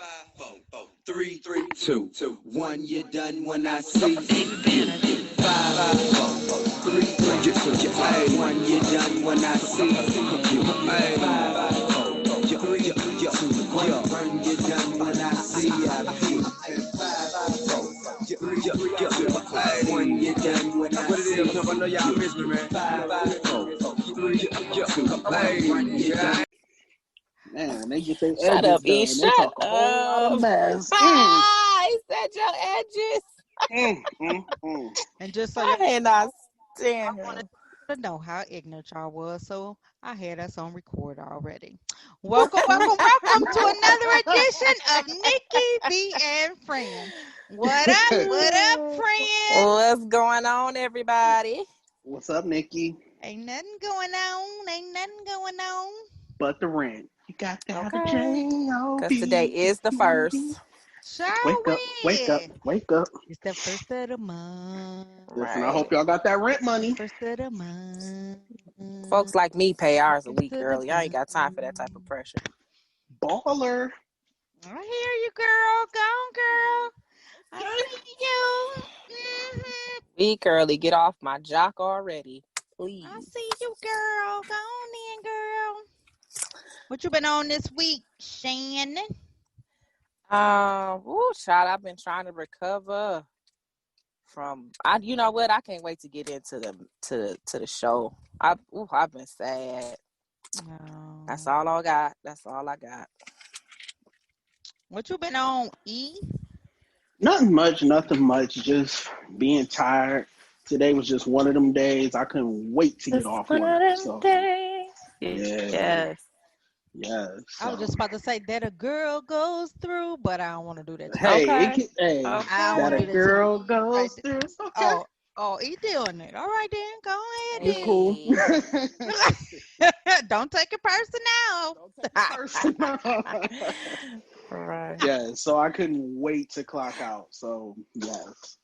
4, 3, 2, 1. You're done when I see 5, 4, 3, 2, 1. You're done when I see 5, 4, 3, 2, 1. You're done when I see 5, 4, 3, 2, 1. You're done when I see. I know y'all miss me, man. 5, 4, 3, 2, 1. You're done. Man, when they get their Shut edges up, E. done, they Shut talk a whole lot of up. mess. Is that your edges? And just so I y'all cannot I stand wanted him. to know how ignorant y'all was, so I had us on record already. Welcome to another edition of Nikki B and Friends. What up, friend? What's going on, everybody? What's up, Nikki? Ain't nothing going on. But the rent. You got to have a Okay. J-O-B. Because today is the first. Shall Wake up, wake up, wake up. It's the first of the month. Listen, I Right. hope y'all got that rent money. First of the month. Folks like me pay ours a First week of the early. I ain't got time for that month. type of pressure. Baller. I hear you, girl. Go on, girl. I see you. Week early. Get off my jock already, please. I see you, girl. Go on in, girl. What you been on this week, Shannon? Child, I've been trying to recover from. You know what? I can't wait to get into the show. I've been sad. Oh. That's all I got. That's all I got. What you been on, E? Nothing much. Just being tired. Today was just one of them days. I couldn't wait to get Just off one work. of them So, days. yeah. Yes. Yes. I was just about to say that a girl goes through, but I don't want to do that to you. Hey, Okay. hey, I don't that want to a do that to girl you. goes Right. through. It's okay. Oh, E doing it. All right, then. Go It's ahead, cool. then. Don't take it personal. Personal. Right. Yeah, so I couldn't wait to clock out. So yes.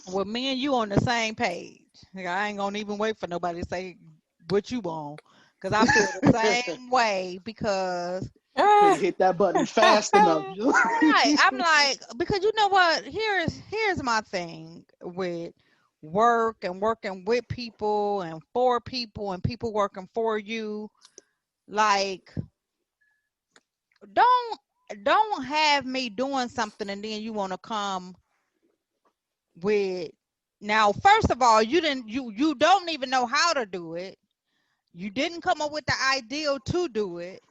Well, me and you on the same page. Like, I ain't gonna even wait for nobody to say what you on, cause I feel the same way. Because Couldn't hit that button fast enough. right, I'm like, because you know what? Here's my thing with work and working with people and for people and people working for you. Like, don't have me doing something and then you want to come with. Now, first of all, you don't even know how to do it. You didn't come up with the ideal to do it.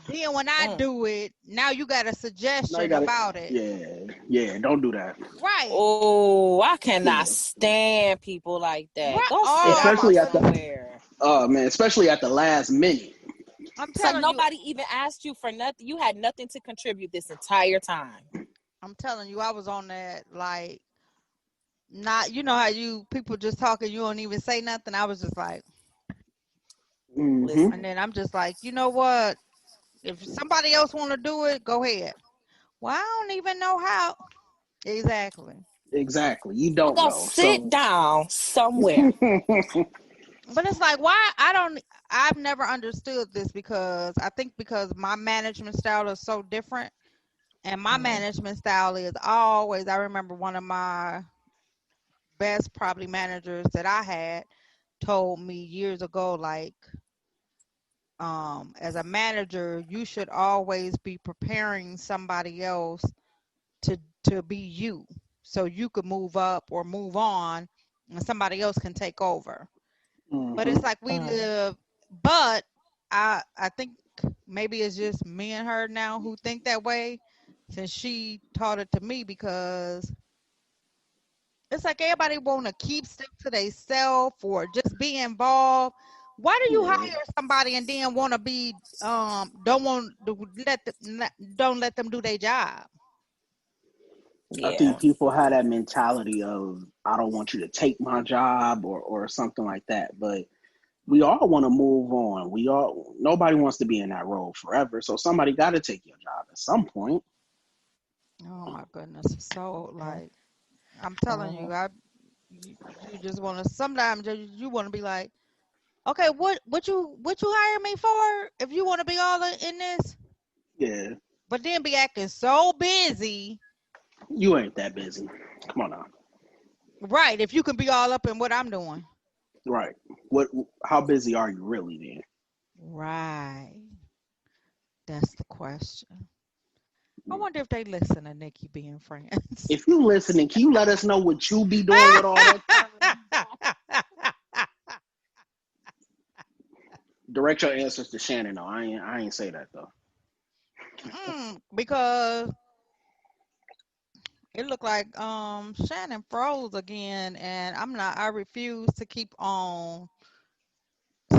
Then when I do it, now you got a Now you suggestion got it. about it. Yeah, don't do that. Right. Oh, I cannot Yeah. stand people like that. Right. Go sit Oh my down Especially at the somewhere. man, especially at the last minute. I'm It's like telling you, nobody even asked you for nothing. You had nothing to contribute this entire time. I was on that, like, not, you know how you people just talking, you don't even say nothing. I was just like, Mm-hmm. and then I'm just like, you know what? If somebody else want to do it, go ahead. Well, I don't even know how. Exactly. Exactly. You So don't go know. sit So down somewhere. But it's like, why? I've never understood this, because I think because my management style is so different. And my management style is always, I remember one of my best probably managers that I had told me years ago, like, as a manager, you should always be preparing somebody else to be you, so you could move up or move on and somebody else can take over. But it's like we live, but I think maybe it's just me and her now who think that way, since she taught it to me, because it's like everybody want to keep stuff to themselves or just be involved. Why do you hire somebody and then want to be don't want to don't let them do their job? I Yeah. think people have that mentality of I don't want you to take my job or something like that. But we all want to move on. Nobody wants to be in that role forever. So somebody got to take your job at some point. Oh my goodness. So, like, I'm telling you, you just want to, sometimes you want to be like, okay, what you hire me for if you want to be all in this? Yeah. but then be acting so busy. You ain't that busy. Come on now. Right. If you can be all up in what I'm doing. Right. What? How busy are you really then? Right. That's the question. I wonder if they listen to Nikki B and Friends. If you listening, can you let us know what you be doing with all that time? Direct your answers to Shannon. No, I ain't say that though. Because it looked like Shannon froze again, and I refuse to keep on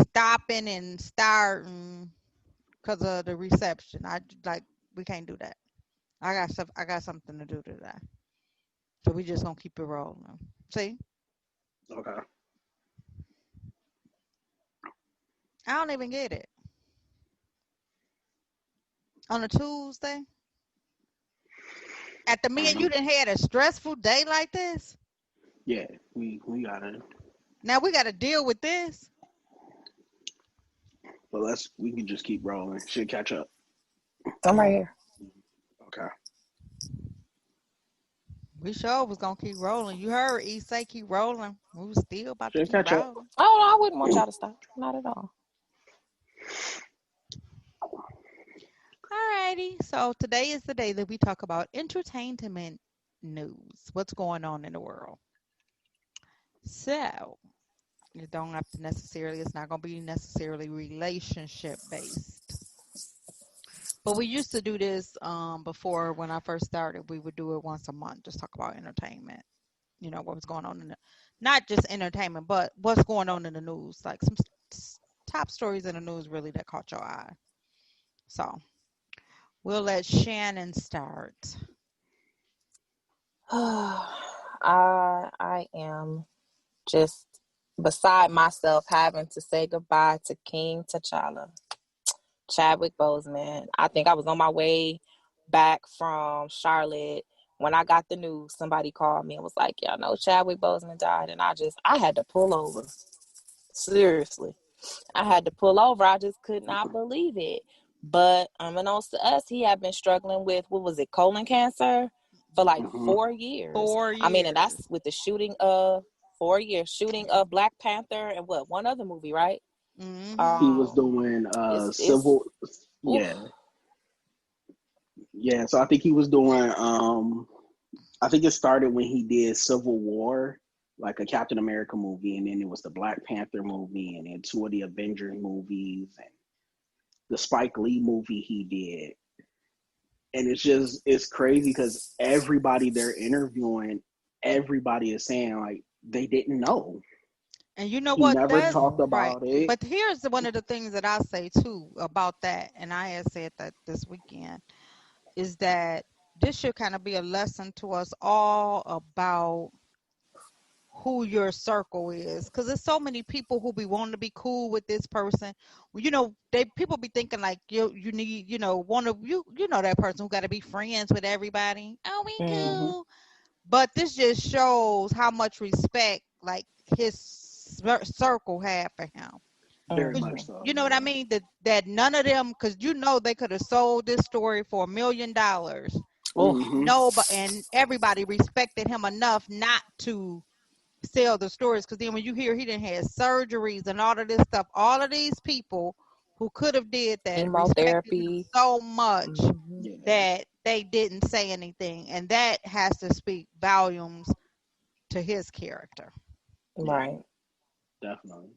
stopping and starting because of the reception. We can't do that. I got something to do today. So we just gonna keep it rolling. See? Okay. I don't even get it. On a Tuesday? At the minute you done had a stressful day like this? Yeah, we got it. Now we gotta deal with this. But we can just keep rolling. Should catch up. I'm right here. Okay. We sure was gonna keep rolling. You heard E say keep rolling. We was still about to Should keep catch up. rolling. Oh, no, I wouldn't want y'all to stop. Not at all. Alrighty. So today is the day that we talk about entertainment news. What's going on in the world? So you don't have to necessarily. It's not gonna be necessarily relationship based. But we used to do this before when I first started. We would do it once a month, just talk about entertainment. You know what was going on in the, not just entertainment, but what's going on in the news, like some top stories in the news really that caught your eye. So we'll let Shannon start. I am just beside myself having to say goodbye to King T'Challa, Chadwick Boseman. I think I was on my way back from Charlotte when I got the news. Somebody called me and was like, "Yeah, no, Chadwick Boseman died," and I had to pull over. Seriously, I had to pull over. I just could not believe it. But unbeknownst to us, he had been struggling with, what was it, colon cancer for like Mm-hmm. 4 years. 4 years. I mean, and that's with the shooting of 4 years, shooting of Black Panther and what, one other movie, right? Mm-hmm. He was doing It's civil. Yeah. Yeah. So I think he was doing. I think it started when he did Civil War, like a Captain America movie, and then it was the Black Panther movie, and then two of the Avengers movies, and the Spike Lee movie he did. And it's crazy because everybody they're interviewing, everybody is saying like they didn't know. And you know He what? never That's talked right. about it. But here's one of the things that I say too about that, and I had said that this weekend, is that this should kind of be a lesson to us all about who your circle is, because there's so many people who be wanting to be cool with this person. Well, you know, people be thinking like you need, one of you know that person who got to be friends with everybody. Oh, we Mm-hmm. cool. But this just shows how much respect like his circle had for him. Very much so. You know what I mean? That none of them, because they could have sold this story for $1 million. Mm-hmm. No, but and everybody respected him enough not to sell the stories, because then when you hear he didn't have surgeries and all of this stuff, all of these people who could have did that respected him chemotherapy. so much Yeah, that they didn't say anything, and that has to speak volumes to his character. Right. definitely.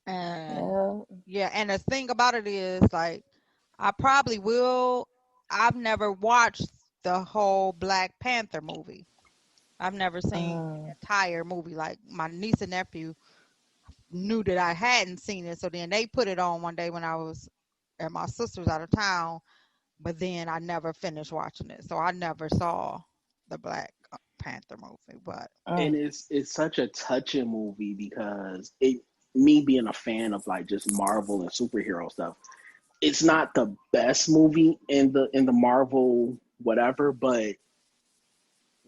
And Yeah. yeah, and the thing about it is, like, I probably will. I've never watched the whole Black Panther movie. I've never seen the entire movie. Like, my niece and nephew knew that I hadn't seen it, so then they put it on one day when I was at my sister's out of town, but then I never finished watching it, so I never saw the Black Panther movie. But And it's such a touching movie because me being a fan of like just Marvel and superhero stuff, it's not the best movie in the Marvel whatever, but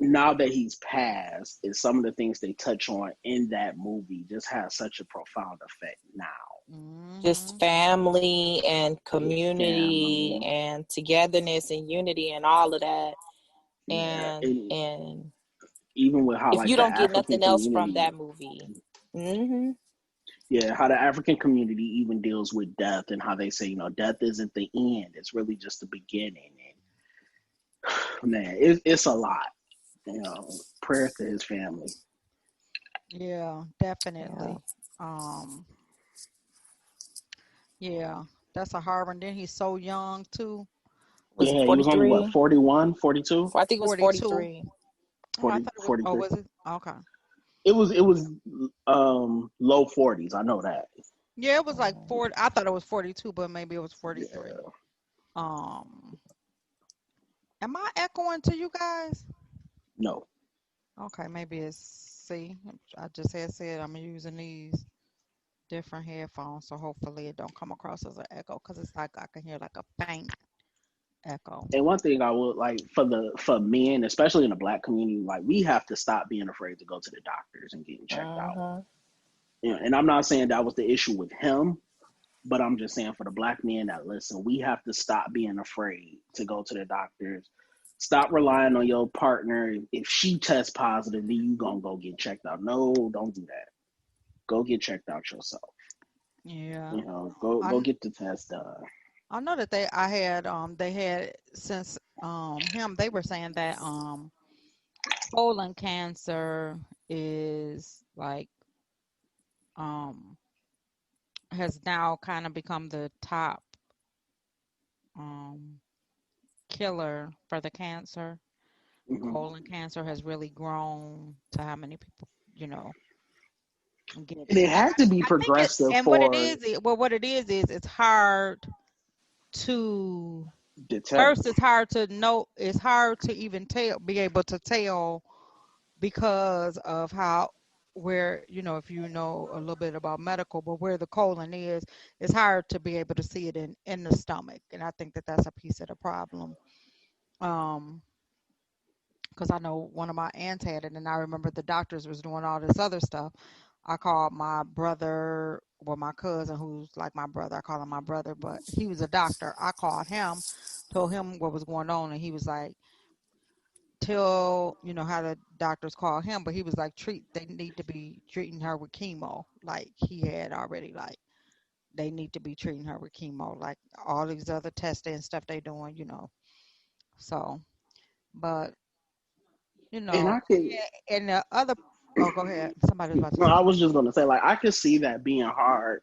now that he's passed, is some of the things they touch on in that movie just has such a profound effect now. just Mm-hmm. family and Big community family. and togetherness and unity and all of that. Yeah, And even with how if like you the don't get African nothing else from community, that movie, hmm yeah, how the African community even deals with death and how they say, death isn't the end; it's really just the beginning. And man, it's a lot. Prayer to his family. Yeah, yeah, definitely. Um, yeah, that's a hard one. Then he's so young too. was it Yeah, he was only what 43? 41, 42, I think it was 42. 43. Oh, I 40, thought it was. Oh, 43. was it? Okay. It was low 40s. I know that. Yeah, it was like Mhm. 40. I thought it was 42, but maybe it was Yeah. 43. Um, am I echoing to you guys? No. Okay, maybe it's C. I just had said I'm using these different headphones, so hopefully it don't come across as an echo because it's like I can hear like a faint echo. And one thing I would like for men, especially in the black community, like we have to stop being afraid to go to the doctors and getting checked out. Mhm. And I'm not saying that was the issue with him, but I'm just saying for the black men that listen, we have to stop being afraid to go to the doctors. Stop relying on your partner. If she tests positive, then you gonna go get checked out. No, don't do that. Go get checked out yourself. Yeah. Go I get the test done. I know that they had since him they were saying that colon cancer is like um has now kind of become the top um killer for the cancer. Hmm. Colon cancer has really grown to how many people, you know, get And it. it had to be I think it, progressive and for what it is it's hard to detect. first it's hard to know, it's hard to even be able to tell because of how where if you know a little bit about medical, but where the colon is, it's hard to be able to see it in the stomach, and I think that that's a piece of the problem. Um, because I know one of my aunts had it, and I remember the doctors was doing all this other stuff. I called my brother, well, my cousin, who's like my brother. I call him my brother, but he was a doctor. I called him, told him what was going on, and he was like, "Tell how the doctors call him," but he was like, They need to be treating her with chemo." Like he had already like they need to be treating her with chemo, like all these other testing and stuff they doing. So, but you And know, I can and the other. Oh, go ahead. Somebody was about to No, say I something. was just gonna say, like, I could see that being hard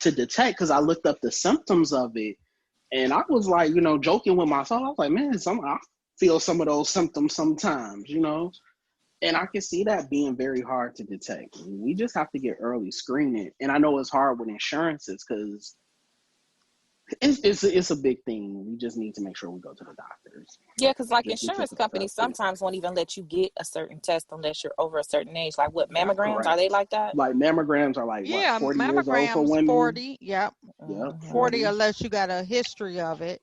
to detect because I looked up the symptoms of it, and I was like, joking with myself. I was like, man, I feel some of those symptoms sometimes. And I can see that being very hard to detect. We just have to get early screening, and I know it's hard with insurances because it's a big thing. We just need to make sure we go to the doctors, Yeah, because like get insurance companies tested. sometimes won't even let you get a certain test unless you're over a certain age. Like what, That's mammograms? Are correct. they like that? Like mammograms are like what Yeah, 40 years old for mammograms women. 40. Yep, Yep, Hmm 40 40. unless you got a history of it.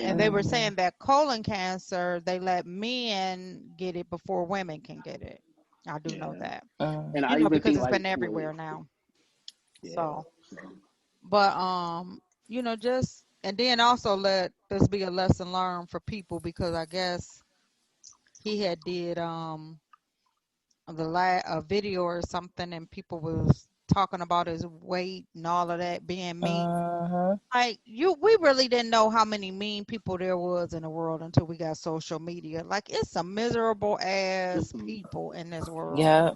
And they And were hmm saying that colon cancer they let men get it before women can get it. I do know yeah, that. and I even Because think it's like been with everywhere now. yeah, So, so, but just and then also let this be a lesson learned for people because I guess he had did a video or something and people was talking about his weight and all of that being mean. hmm Like we really didn't know how many mean people there was in the world until we got social media. Like it's some miserable ass mhm, people in this world. Yeah.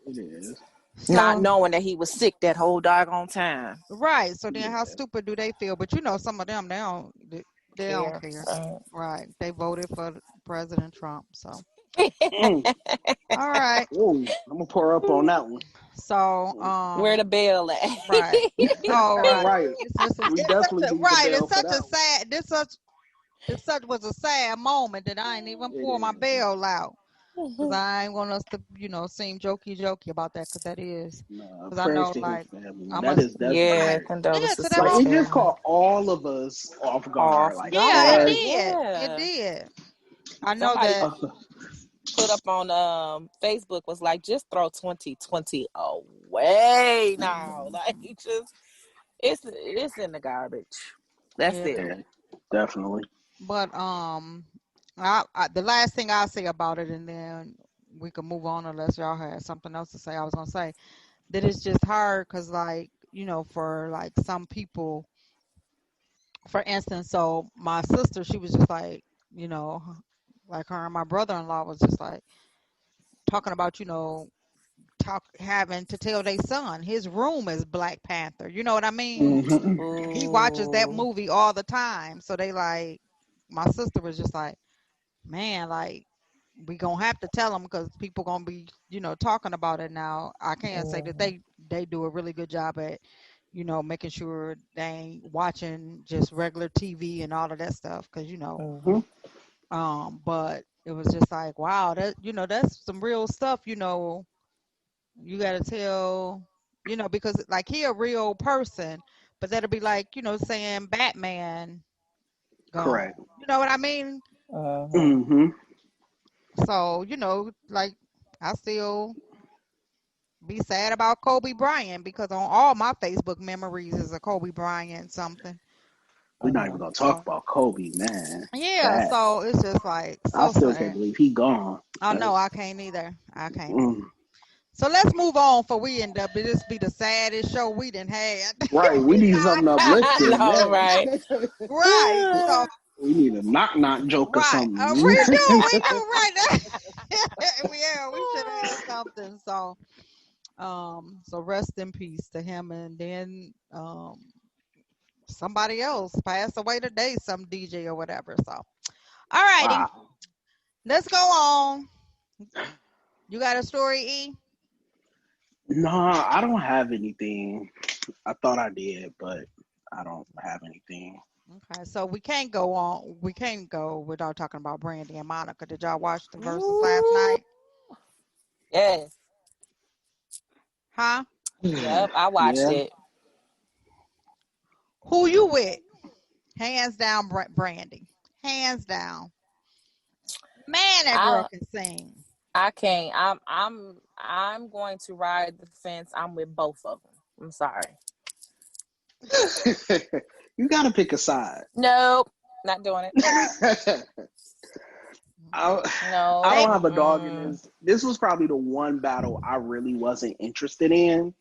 it is. Not So knowing that he was sick that whole doggone time. right. So then how Yeah, stupid do they feel? But some of them they don't Care. care. Right. Right. They voted for President Trump. So mm. all right. Whoa, I'm gonna pour up on that one. So Where the bell at? right. All right. Right, It's just we it's definitely such a need the right. bell It's for such that a one. sad this such was a sad moment that I ain't even It pour my is. bell out. Because I ain't want us to, seem jokey about that. Because that is. Because I Prayers know, to his like, family. I That must. is Yeah, Right. devastating. Yeah, condolences to to that Like his whole it just family. caught all of us off guard. Off Like yeah, it guard, yes, did. It yeah. did. I know Somebody that. put up on Facebook was like, just throw 2020 away now. Like just it's in the garbage. That's Yeah. it. Yeah, definitely. But the last thing I'll say about it, and then we can move on unless y'all had something else to say. I was gonna say that it's just hard because, like, for like some people, for instance, so my sister, she was just like, you know, like her and my brother-in-law was just like talking about, having to tell their son his room is Black Panther. You know what I mean? Hmm. He watches that Ooh. movie all the time. So they like, my sister was just like, man, like we gonna have to tell them because people gonna be, talking about it now. I can't say that Mhm. they do a really good job at, making sure they ain't watching just regular TV and all of that stuff. Because Mhm. but it was just like, wow, that that's some real stuff. You gotta tell, because like he a real person, but that'll be like, saying Batman gone. Correct. You know what I mean? Mhm. Hmm. So, like I still be sad about Kobe Bryant because on all my Facebook memories is a Kobe Bryant something. We're not even Mhm. gonna talk So about Kobe, man. yeah, That so it's just like I so still can't sad. believe he gone. I know I That's can't either. I can't. mm. So let's move on for we end up. This be the saddest show we done had. Right. We need something I uplifting, know, man. right? Right. So We need a knock joke or right. something. We do right. Yeah, we should have had something. So rest in peace to him, and then somebody else passed away today, some DJ or whatever. So all righty, Wow. let's go on. You got a story, E? Nah, I don't have anything. I thought I did, but I don't have anything. Okay, so we can't go on. We can't go without talking about Brandy and Monica. Did y'all watch the verses last Ooh. night? Yes. Huh? Yep. I watched Yeah. it. Who you with? Hands down, Brandy. Hands down. Man, that girl I can sing. I can't. I'm going to ride the fence. I'm with both of them. I'm sorry. You gotta pick a side. Nope. Not doing it. I, I No. They don't have a dog in Mm-mm. this. This was probably the one battle I really wasn't interested in.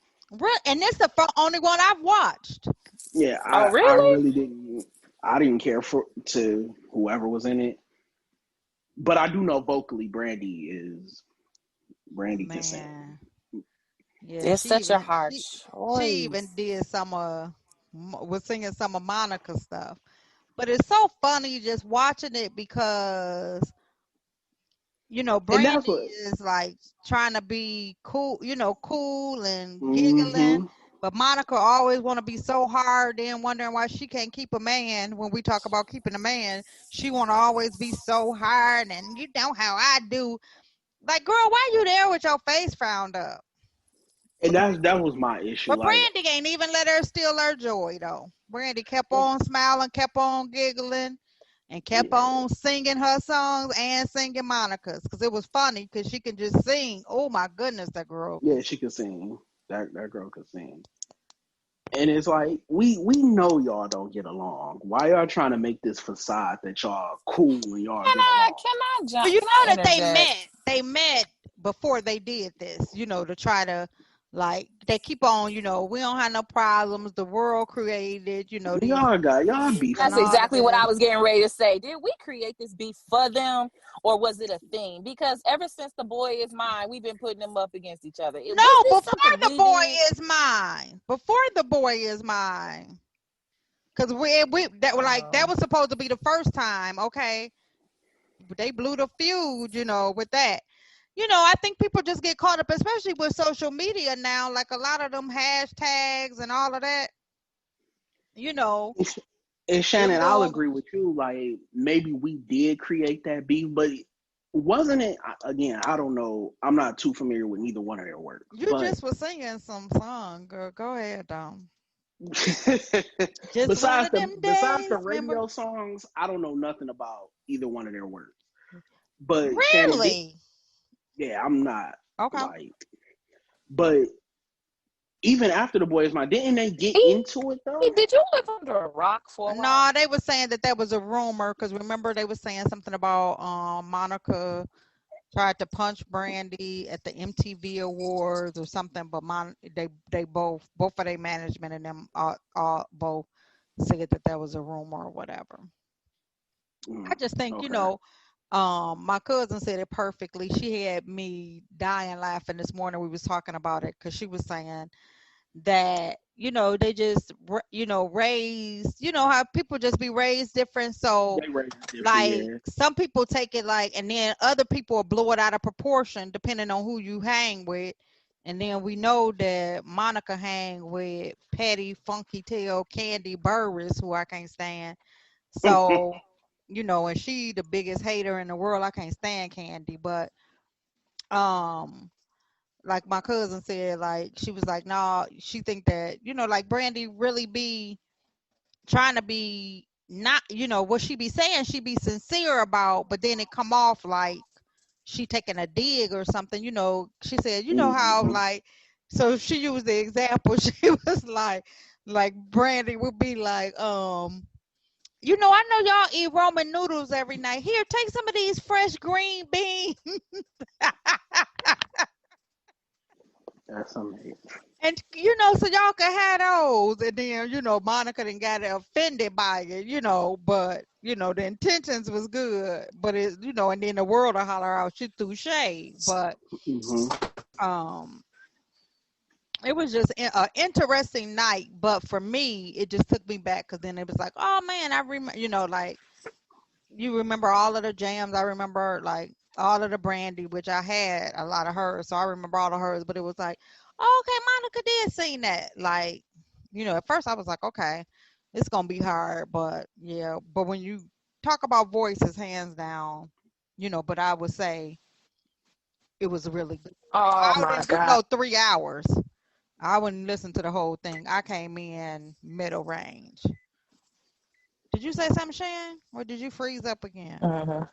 and this the only one I've watched. Yeah, Oh, I really? really didn't. I didn't care for to whoever was in it, but I do know vocally Brandy can sing. Man, yeah, It's such a hard she even choice. did some was singing some of Monica's stuff. But it's so funny just watching it because And that's Brandy what. is like trying to be cool, cool and giggling. Hmm. But Monica always want to be so hard, then wondering why she can't keep a man. When we talk about keeping a man, she want to always be so hard, and you know how I do. Like, girl, why you there with your face frowned up? And that was my issue. But Like, Brandy ain't even let her steal her joy, though. Brandy kept on smiling, kept on giggling, and kept yeah, on singing her songs and singing Monica's because it was funny because she can just sing. Oh my goodness, that girl can yeah, she could sing. That girl could sing. And it's like we know y'all don't get along. Why y'all trying to make this facade that y'all cool and y'all Can get I along? can I Well, jump? you Can I know that they interject? met. They met before they did this, to try to like they keep on, we don't have no problems. The world created, these Y'all beef and That's now. all of exactly what I this. was getting ready to say. Did we create this beef for them, or was it a thing? Because ever since the boy is mine, we've been putting them up against each other. No, Was this before something the we boy did? is mine. Before the boy is mine. Cause we that were like that Oh, was supposed to be the first time, okay? They blew the feud, with that. I think people just get caught up, especially with social media now. Like a lot of them hashtags and all of that. You know, And them Shannon, I'll little. agree with you. Like maybe we did create that beef, but wasn't it? Again, I don't know. I'm not too familiar with neither one of their works, You but just was singing some song, girl. Go ahead, Just one besides of the them besides the days. Remember? radio songs, I don't know nothing about either one of their works. But Shannon, Really? yeah, I'm not Okay. like, but Even after the boys, my didn't they get E, into it though? did you live under a rock for a No, while? they were saying that was a rumor because remember they were saying something about Monica tried to punch Brandy at the MTV Awards or something, but they both of their management and them all both said that was a rumor or whatever. I just think, Okay. my cousin said it perfectly. She had me dying laughing this morning. We was talking about it because she was saying that they just raised, how people just be raised different. So They raised different, like yeah. some people take it like, and then other people will blow it out of proportion depending on who you hang with. And then we know that Monica hang with Patty Funky Tail Candy Burris, who I can't stand. So, and she the biggest hater in the world. I can't stand Candy, but um like my cousin said, like she was like, nah, she think that, like Brandy really be trying to be not, what she be saying, she be sincere about, but then it come off like she taking a dig or something. She said, how Mhm. like, so she used the example. She was like Brandy would be like, I know y'all eat ramen noodles every night. Here, take some of these fresh green beans. That's amazing. And so y'all can have those, and then Monica didn't got offended by it, but the intentions was good, but it, and then the world will holler out she threw shade, but Hmm. um, it was just an interesting night, but for me, it just took me back because then it was like, oh man, I remember, like you remember all of the jams, I remember like all of the Brandy, which I had a lot of hers, so I remember all of hers, but it was like, oh, okay, Monica did sing that. Like, at first I was like, okay, it's gonna be hard, but yeah, but when you talk about voices, hands down, but I would say it was really good. Oh I my didn't God. 3 hours. I wouldn't listen to the whole thing. I came in middle range. Did you say something, Shan? Or did you freeze up again? Hmm.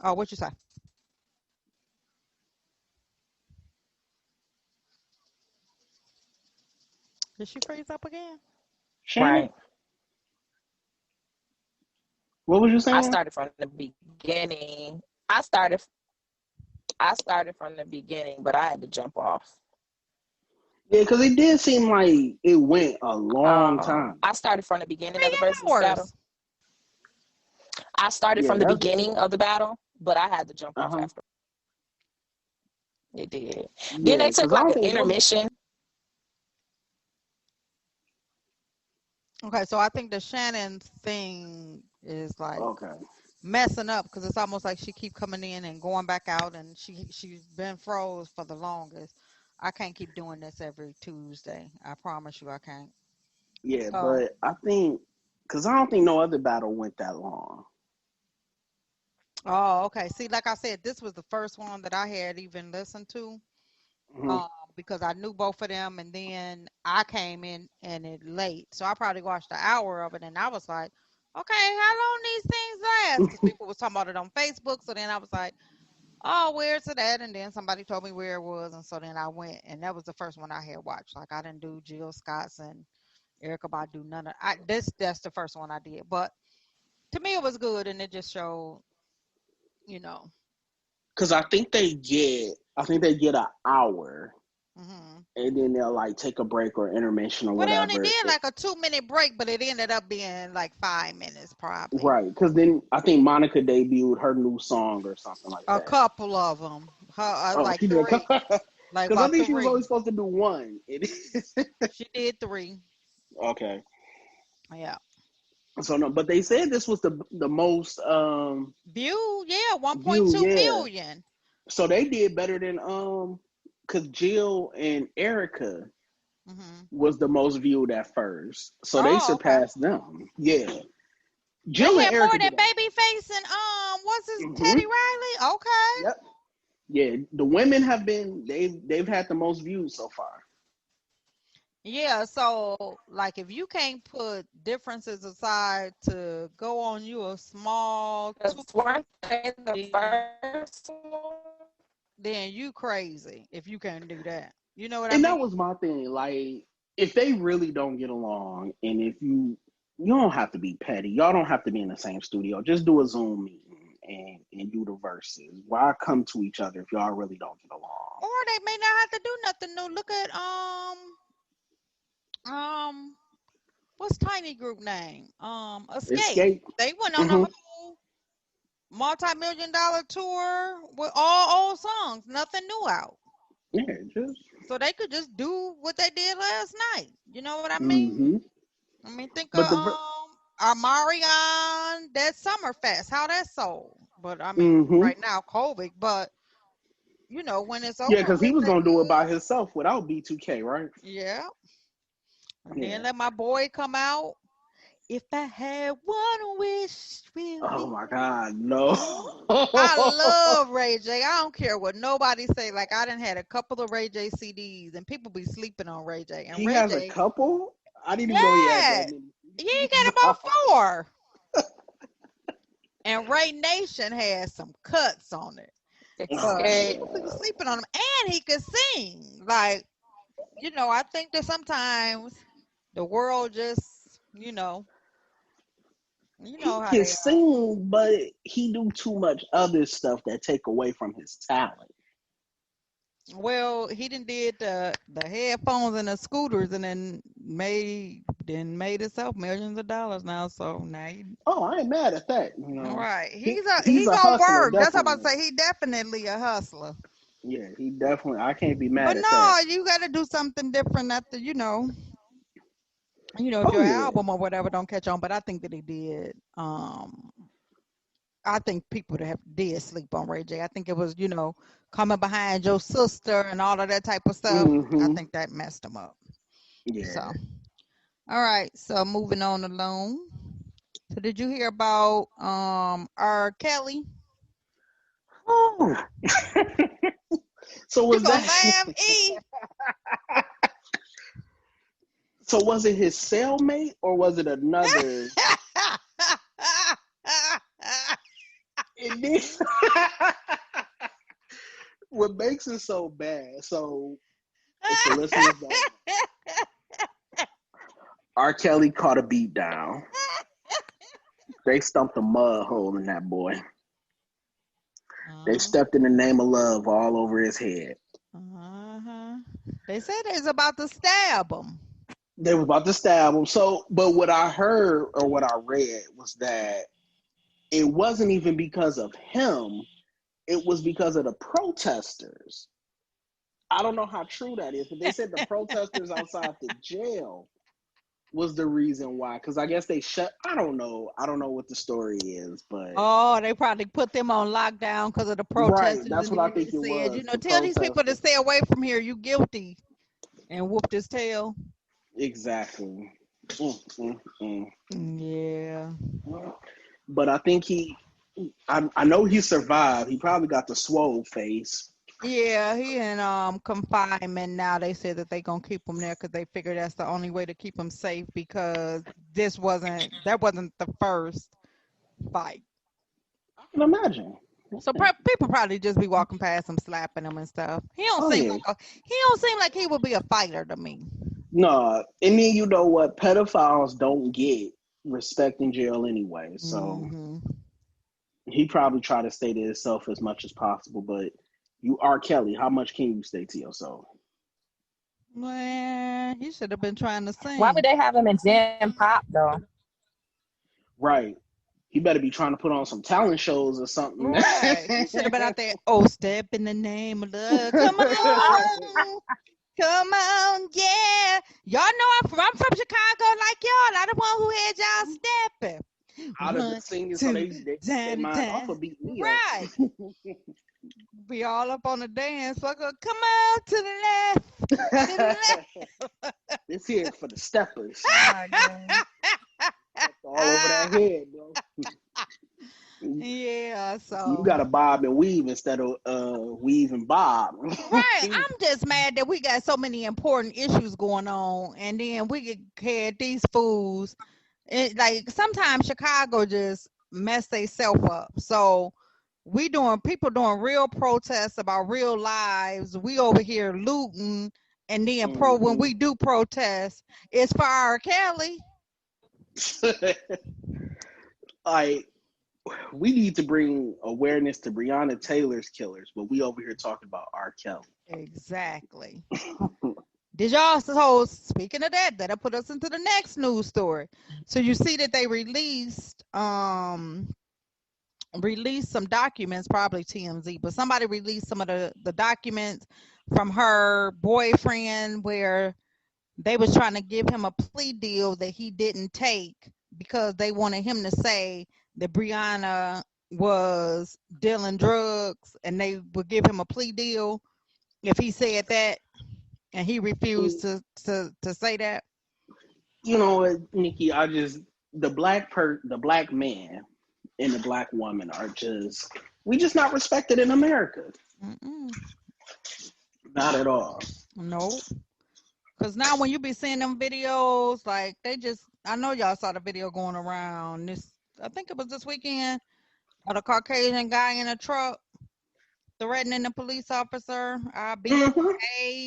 Oh, what you say? Did she freeze up again? Shannon, Right. what was you I saying? started from the beginning. I started I started from the beginning, but I had to jump off. Yeah, because it did seem like it went a long time. I started from the beginning of Three the versus battle. hours. I started Yeah, from the that's beginning of the battle, but I had to jump off uh-huh. after. It did. Then Yeah, they took because I like don't an think those. intermission. Okay, so I think the Shannon thing is like Okay. messing up because it's almost like she keep coming in and going back out, and she's been froze for the longest. I can't keep doing this every Tuesday. I promise you, I can't. Yeah, Um. but I think because I don't think no other battle went that long. Oh, okay. See, like I said, this was the first one that I had even listened to. Hmm. Um, because I knew both of them, and then I came in and it late, so I probably watched an hour of it, and I was like, okay, how long these things last? Because people was talking about it on Facebook, so then I was like, oh, where's it at? And then somebody told me where it was, and so then I went, and that was the first one I had watched. Like I didn't do Jill Scott's and Erica Badu, none of that's the first one I did, but to me it was good, and it just showed, you know. Because I think they get an hour, Hmm. and then they'll like take a break or intermission or Well, they only whatever. did like a 2 minute break, but it ended up being like 5 minutes probably. Right, because then I think Monica debuted her new song or something like A that. couple of them, Oh, like she did. three, like Because I about think she was only three. supposed to do one. She did three. Okay. Yeah. So no, but they said this was the most View, yeah, view, 1.2 yeah. million. So they did better than because Jill and Erica Hmm. was the most viewed at first. So they Oh, okay. surpassed them. Yeah. They Jill and had more Erica than did that. Babyface and what's his Hmm. Teddy Riley? Okay. Yep. Yeah. The women have been they've had the most views so far. Yeah, so like if you can't put differences aside to go on you a small two, Because weren't they the first one? then you crazy if you can't do that. You know what I And mean? that was my thing. Like, if they really don't get along, and if you don't have to be petty. Y'all don't have to be in the same studio. Just do a Zoom meeting and do the verses. Why come to each other if y'all really don't get along? Or they may not have to do nothing new. Look at um what's Tiny Group name? Escape. Escape. They went on a Hmm. whole multi-million-dollar tour with all old songs, nothing new out. Yeah, just. So they could just do what they did last night. You know what I mean? Hmm. I mean, think of But the. Armarion, that Summerfest, how that sold. But I mean, Hmm. right now COVID. But when it's Yeah, over because he with, was they gonna do it by good. himself without B2K, right? Yeah. And then Yeah. let my boy come out. If I had one wish, Oh really. my God, no. I love Ray J. I don't care what nobody say. Like I done had a couple of Ray J CDs, and people be sleeping on Ray J. And He Ray has a J, couple. I didn't even know he had that yeah, many he got CDs. about four. And Ray Nation has some cuts on it. Oh But Escape. people be man. sleeping on him, and he could sing. Like I think that sometimes the world just, He how can they are. sing, but he do too much other stuff that take away from his talent. Well, he done did the headphones and the scooters, and then made himself millions of dollars now. So now Oh, I ain't mad at that. all right. He He he's a gonna hustler, work. That's what I'm about definitely. to say. He definitely a hustler. Yeah, he definitely. I can't be mad But at that. no, you got to do something different after if Oh your yeah. album or whatever don't catch on. But I think that he did. I think people that did sleep on Ray J. I think it was coming behind your sister and all of that type of stuff. I Hmm. think that messed him up. So, Yeah. all right. So moving on along. So did you hear about R. Kelly? Oh. So You was gonna that? laugh, E? So was it his cellmate or was it another? It did. What makes it so bad? So if the listeners don't know, R. Kelly caught a beat down. They stumped a mud hole in that boy. They uh-huh. stepped in the name of love all over his head. Uh-huh. They said they was about to stab him. They were about to stab him. So, but what I heard or what I read was that it wasn't even because of him. It was because of the protesters. I don't know how true that is, but they said the protesters outside the jail was the reason why. Because I guess they shut. I don't know. I don't know what the story is, but Oh, they probably put them on lockdown because of the right, protesters, that's and what I then they think it said, was. The tell these people to protesters. stay away from here. You guilty, and whooped his tail. Exactly. Mm, mm, mm. Yeah. But I think I know he survived. He probably got the swole face. Yeah, he in confinement now. They said that they gonna keep him there because they figure that's the only way to keep him safe because that wasn't the first fight. I can imagine. So people probably just be walking past him, slapping him and stuff. Oh yeah. He don't seem like he would be a fighter to me. No, and then you know what? Pedophiles don't get respect in jail anyway. So Hmm. he probably tried to stay to himself as much as possible. But you are Kelly. How much can you stay to yourself? Man, he should have been trying to Why would sing. they have him in Gen Pop though? Right. He better be trying to put on some talent shows or something. Right. He should have been out there. Oh, step in the name of love. Come on. Come on, yeah. Y'all know I'm from Chicago like y'all. I the one who had y'all stepping. Out of the One, singing, so two, they down, mind off down. of beat me up. Right. Be all up on the dance. Come on to the left. To the left. This here for the steppers. Oh my god. All over that head, bro. Yeah, You so got to bob and weave instead of weave and bob. right. I'm just mad that we got so many important issues going on, and then had these fools. Like sometimes Chicago just mess themselves up. So people doing real protests about real lives. We over here looting, and then when we do protest, it's for R. Kelly. Like, we need to bring awareness to Breonna Taylor's killers, but we over here talking about R. Kelly. Exactly. Did y'all, so speaking of that, that'll put us into the next news story. So you see that they released some documents, probably TMZ, but somebody released some of the documents from her boyfriend where they was trying to give him a plea deal that he didn't take because they wanted him to say that Breonna was dealing drugs, and they would give him a plea deal if he said that, and he refused to say that. You know what, Nikki? The black man and the black woman are we just not respected in America. Mm-mm. Not at all. No. Because now when you be seeing them videos, like I know y'all saw the video going around I think it was this weekend, of the Caucasian guy in a truck threatening the police officer, I'll beat you,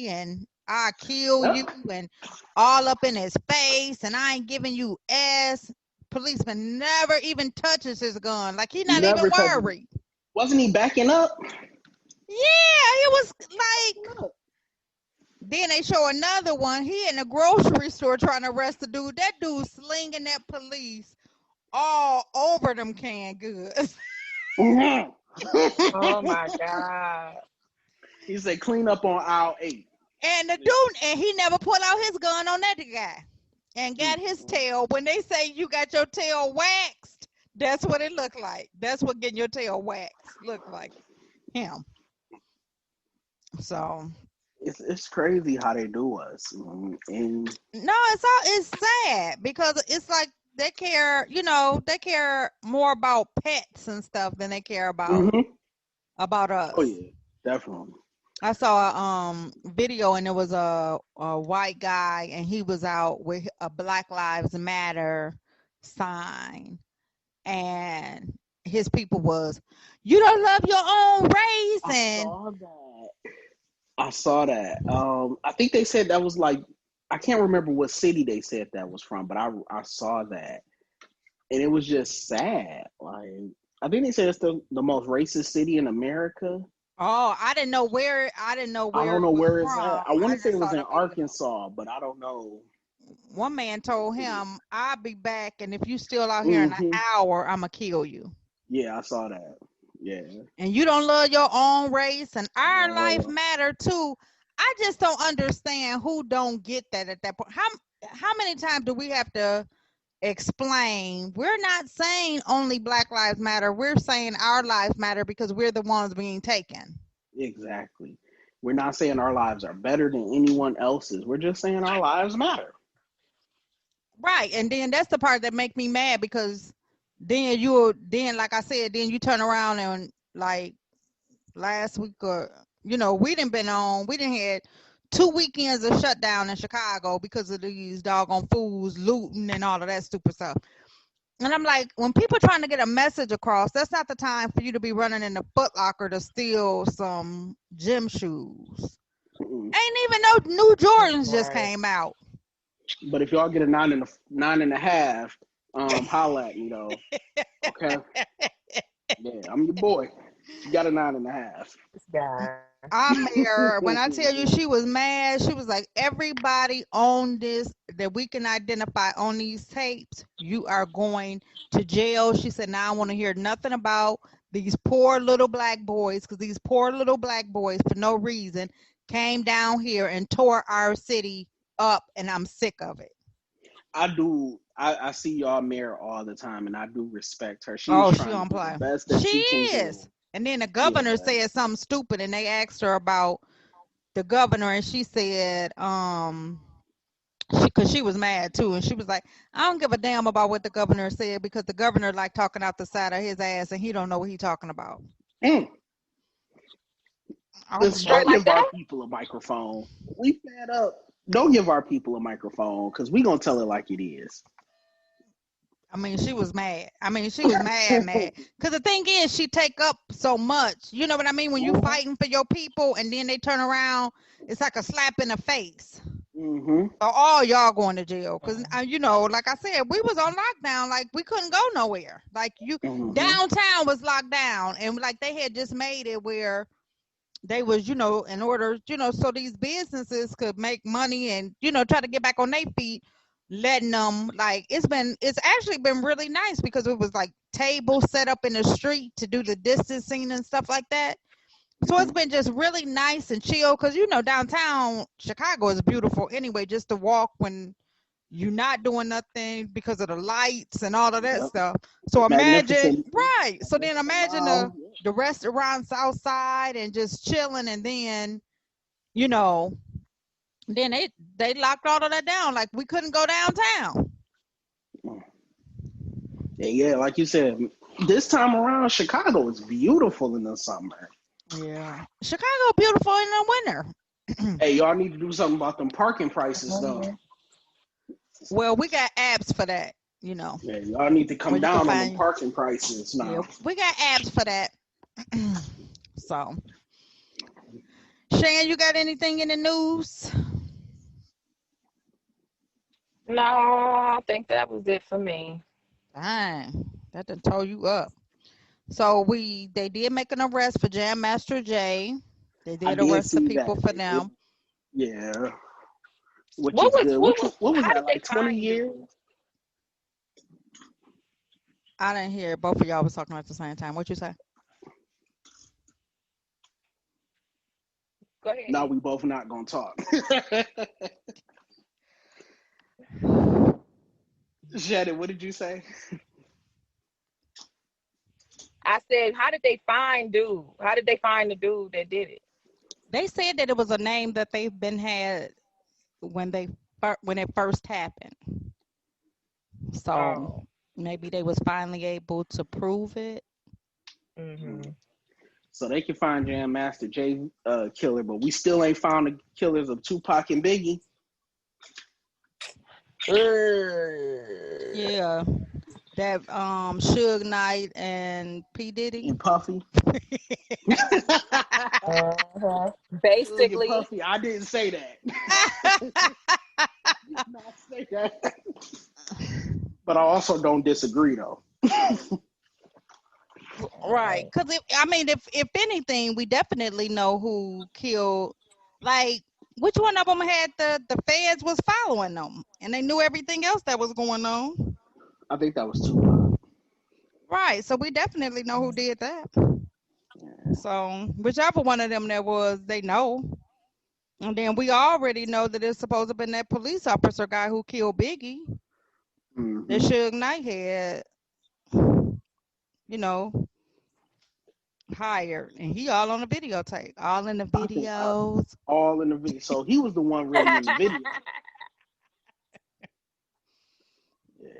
and I'll kill you, and all up in his face, and I ain't giving you ass. Policeman never even touches his gun. Like, he not even worried. Wasn't he backing up? Yeah, he was like... Then they show another one. He in a grocery store trying to arrest the dude. That dude slinging that police all over them canned goods. Oh my God. He said, clean up on aisle 8. And the dude, and he never pulled out his gun on that guy and got his tail. When they say you got your tail waxed, that's what it looked like. That's what getting your tail waxed looked like. Him. So... It's crazy how they do us. And no, it's sad because it's like they care more about pets and stuff than they care about us. Oh yeah, definitely. I saw a video, and there was a white guy, and he was out with a Black Lives Matter sign, and his people was, "You don't love your own race." And I saw that. I think they said that was like, I can't remember what city they said that was from, but I saw that, and it was just sad. Like, I think they said it's the most racist city in America. Oh, I didn't know where. I don't know where it's at. I want to say it was in Arkansas, but I don't know. One man told him, "I'll be back, and if you still out here in an hour, I'ma kill you." Yeah, I saw that. Yeah. And you don't love your own race, and our life matter too. I just don't understand who don't get that at that point. How many times do we have to explain? We're not saying only Black Lives Matter. We're saying our lives matter because we're the ones being taken. Exactly. We're not saying our lives are better than anyone else's. We're just saying our lives matter. Right. And then that's the part that make me mad, because then like I said, then you turn around and, like, last week, or we didn't had 2 weekends of shutdown in Chicago because of these doggone fools looting and all of that stupid stuff. And I'm like, when people trying to get a message across, that's not the time for you to be running in the Foot Locker to steal some gym shoes. Ain't even no new Jordans just came out. But if y'all get a 9.5, holla at me though. Okay. Yeah, I'm your boy. You got a 9.5. This guy. I'm there. When I tell you she was mad, she was like, everybody on this that we can identify on these tapes, you are going to jail. She said, now I want to hear nothing about these poor little black boys, because these poor little black boys, for no reason, came down here and tore our city up, and I'm sick of it. I do. I see y'all mayor all the time, and I do respect her. She don't play. She is. And then the governor said something stupid, and they asked her about the governor, and she said, because she was mad too, and she was like, I don't give a damn about what the governor said, because the governor like talking out the side of his ass, and he don't know what he's talking about. Let's try to give our people a microphone. We fed up. Don't give our people a microphone, because we gonna tell it like it is. I mean, she was mad. She was mad, mad. Because the thing is, she take up so much. You know what I mean? When you fighting for your people and then they turn around, it's like a slap in the face. Mm-hmm. So all y'all going to jail. Because, you know, like I said, we was on lockdown. Like, we couldn't go nowhere. Like, downtown was locked down. And, like, they had just made it where they was, you know, in order, you know, so these businesses could make money and, you know, try to get back on their feet, letting them, like, it's actually been really nice because it was like tables set up in the street to do the distancing and stuff like that. So it's been just really nice and chill because, you know, downtown Chicago is beautiful anyway, just to walk when you're not doing nothing because of the lights and all of that stuff. So imagine, right. So then imagine the restaurants outside and just chilling, and then, you know, then they locked all of that down. Like, we couldn't go downtown. Yeah, like you said, this time around, Chicago is beautiful in the summer. Yeah. Chicago beautiful in the winter. Hey, y'all need to do something about them parking prices, though. Well, we got apps for that, you know. Yeah, y'all need to come down on the parking prices now. Yeah, we got apps for that. So, Shan, you got anything in the news? No, I think that was it for me. Dang, that done tore you up. So they did make an arrest for Jam Master Jay. They did arrest the people for them. Yeah. Which is good. What was that, like 20 years? I didn't hear. Both of y'all was talking at the same time. What you say? Go ahead. No, we both not going to talk. Shannon, what did you say? I said, how did they find dude? How did they find the dude that did it? They said that it was a name that they've been had when it first happened. So maybe they was finally able to prove it. Mm-hmm. So they can find Jam Master Jay killer, but we still ain't found the killers of Tupac and Biggie. Yeah. That Suge Knight and P. Diddy. And Puffy. Basically. Puffy, I didn't say that. I did not say that. But I also don't disagree, though. Right. Because, if anything, we definitely know who killed, like, which one of them had the feds was following them and they knew everything else that was going on. I think that was Tupac. Right. So we definitely know who did that. Yeah. So whichever one of them there was, they know. And then we already know that it's supposed to have been that police officer guy who killed Biggie. Mm-hmm. That Suge Knight had, you know, hired, and he all on the videotape, all in the videos, all in the video. So he was the one really in the video. Yeah.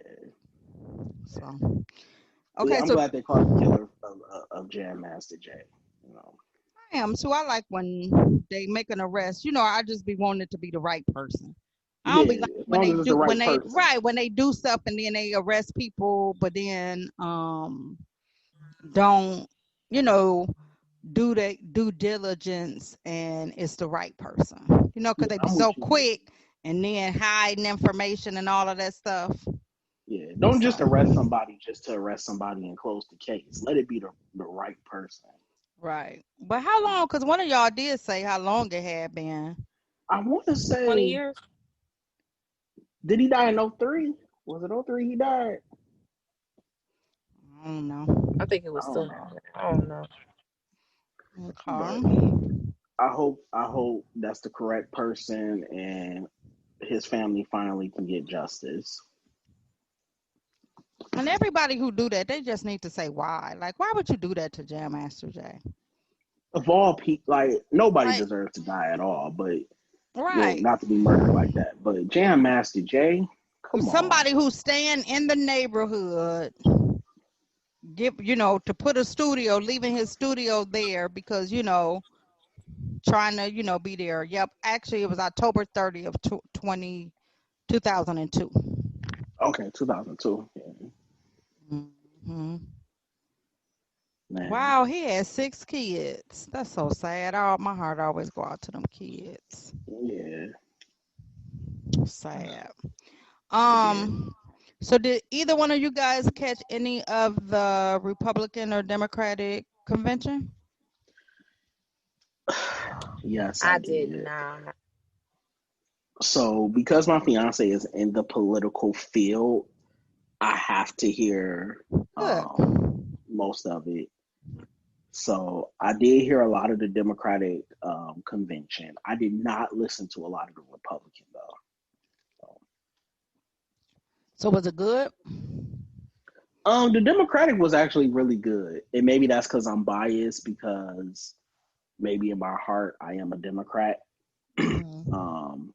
So okay, I'm glad they caught the killer of Jam Master Jay. You know, I am too. I like when they make an arrest. You know, I just be wanting it to be the right person. I don't be like when they do stuff and then they arrest people, but then don't, you know, do the due diligence and it's the right person. You know, because they be so quick and then hiding information and all of that stuff. Yeah, don't just arrest somebody just to arrest somebody and close the case. Let it be the right person. Right. But how long? Because one of y'all did say how long it had been. I want to say 20 years. Did he die in 2003? Was it 2003 he died? I don't know. I think it was soon. I don't know. Okay. I hope that's the correct person and his family finally can get justice. And everybody who do that, they just need to say why. Like, why would you do that to Jam Master Jay? Of all people, like, nobody deserves to die at all, but not to be murdered like that. But Jam Master Jay, come on. Somebody who's staying in the neighborhood, to put a studio, leaving his studio there because, trying to, be there. Yep. Actually, it was October 30th of 2002. Okay, 2002. Yeah. Hmm. Man, Wow, he had 6 kids. That's so sad. All my heart always go out to them kids. yeah, Sad. yeah. Um, so did either one of you guys catch any of the Republican or Democratic convention? Yes, I I did did. not. So because my fiance is in the political field, I have to hear Good. most of it. So I did hear a lot of the Democratic convention. I did not listen to a lot of the Republican though. So was it good? The Democratic was actually really good, and maybe that's because I'm biased because maybe in my heart I am a Democrat. Hmm. um,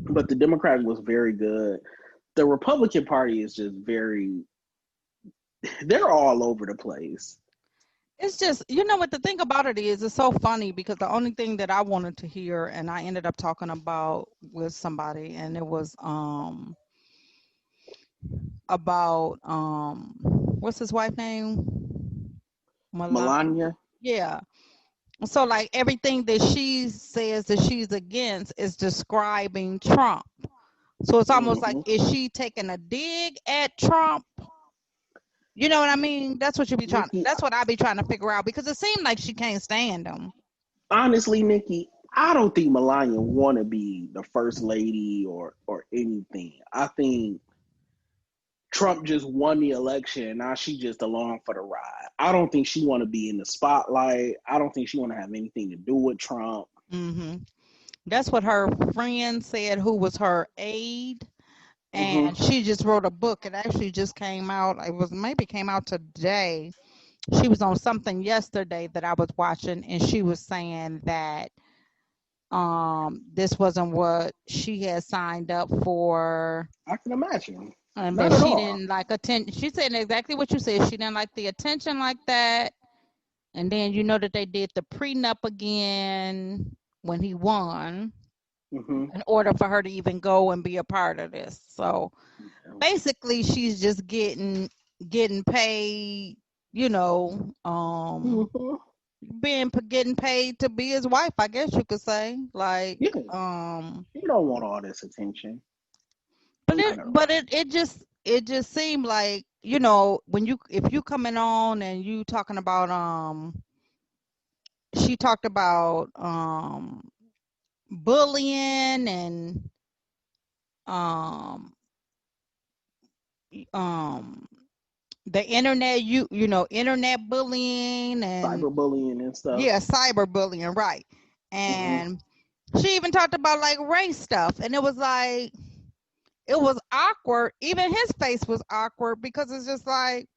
but the Democratic was very good. The Republican Party is just very, they're all over the place. It's just, you know what the thing about it is, it's so funny because the only thing that I wanted to hear and I ended up talking about with somebody and it was about what's his wife name? Milan. Melania. Yeah. So like everything that she says that she's against is describing Trump. So it's almost like, Hmm. is she taking a dig at Trump? You know what I mean? That's what you be trying. Nikki, That's what I be trying to figure out because it seemed like she can't stand him. honestly, Nikki, I don't think Melania want to be the first lady or anything. I think Trump just won the election. And now she just along for the ride. I don't think she want to be in the spotlight. I don't think she want to have anything to do with Trump. Hmm. That's what her friend said, who was her aide, Hmm. and she just wrote a book. It actually just came out. It was maybe came out today. She was on something yesterday that I was watching, and she was saying that this wasn't what she had signed up for, I can imagine. and that Not at she all. didn't like attention. She said exactly what you said. She didn't like the attention like that. And then you know that they did the prenup again when he won Hmm. in order for her to even go and be a part of this. So basically she's just getting paid, you know, Hmm. being getting paid to be his wife, I guess you could say. Like Yeah, you don't want all this attention. but Not it at but all. it just seemed like, you know, when you if you coming on and you talking about she talked about bullying and um um the internet, you know, internet bullying and Cyberbullying and stuff. yeah, cyberbullying, right. Hmm. And she even talked about like race stuff and it was like it was awkward. Even his face was awkward because it's just like,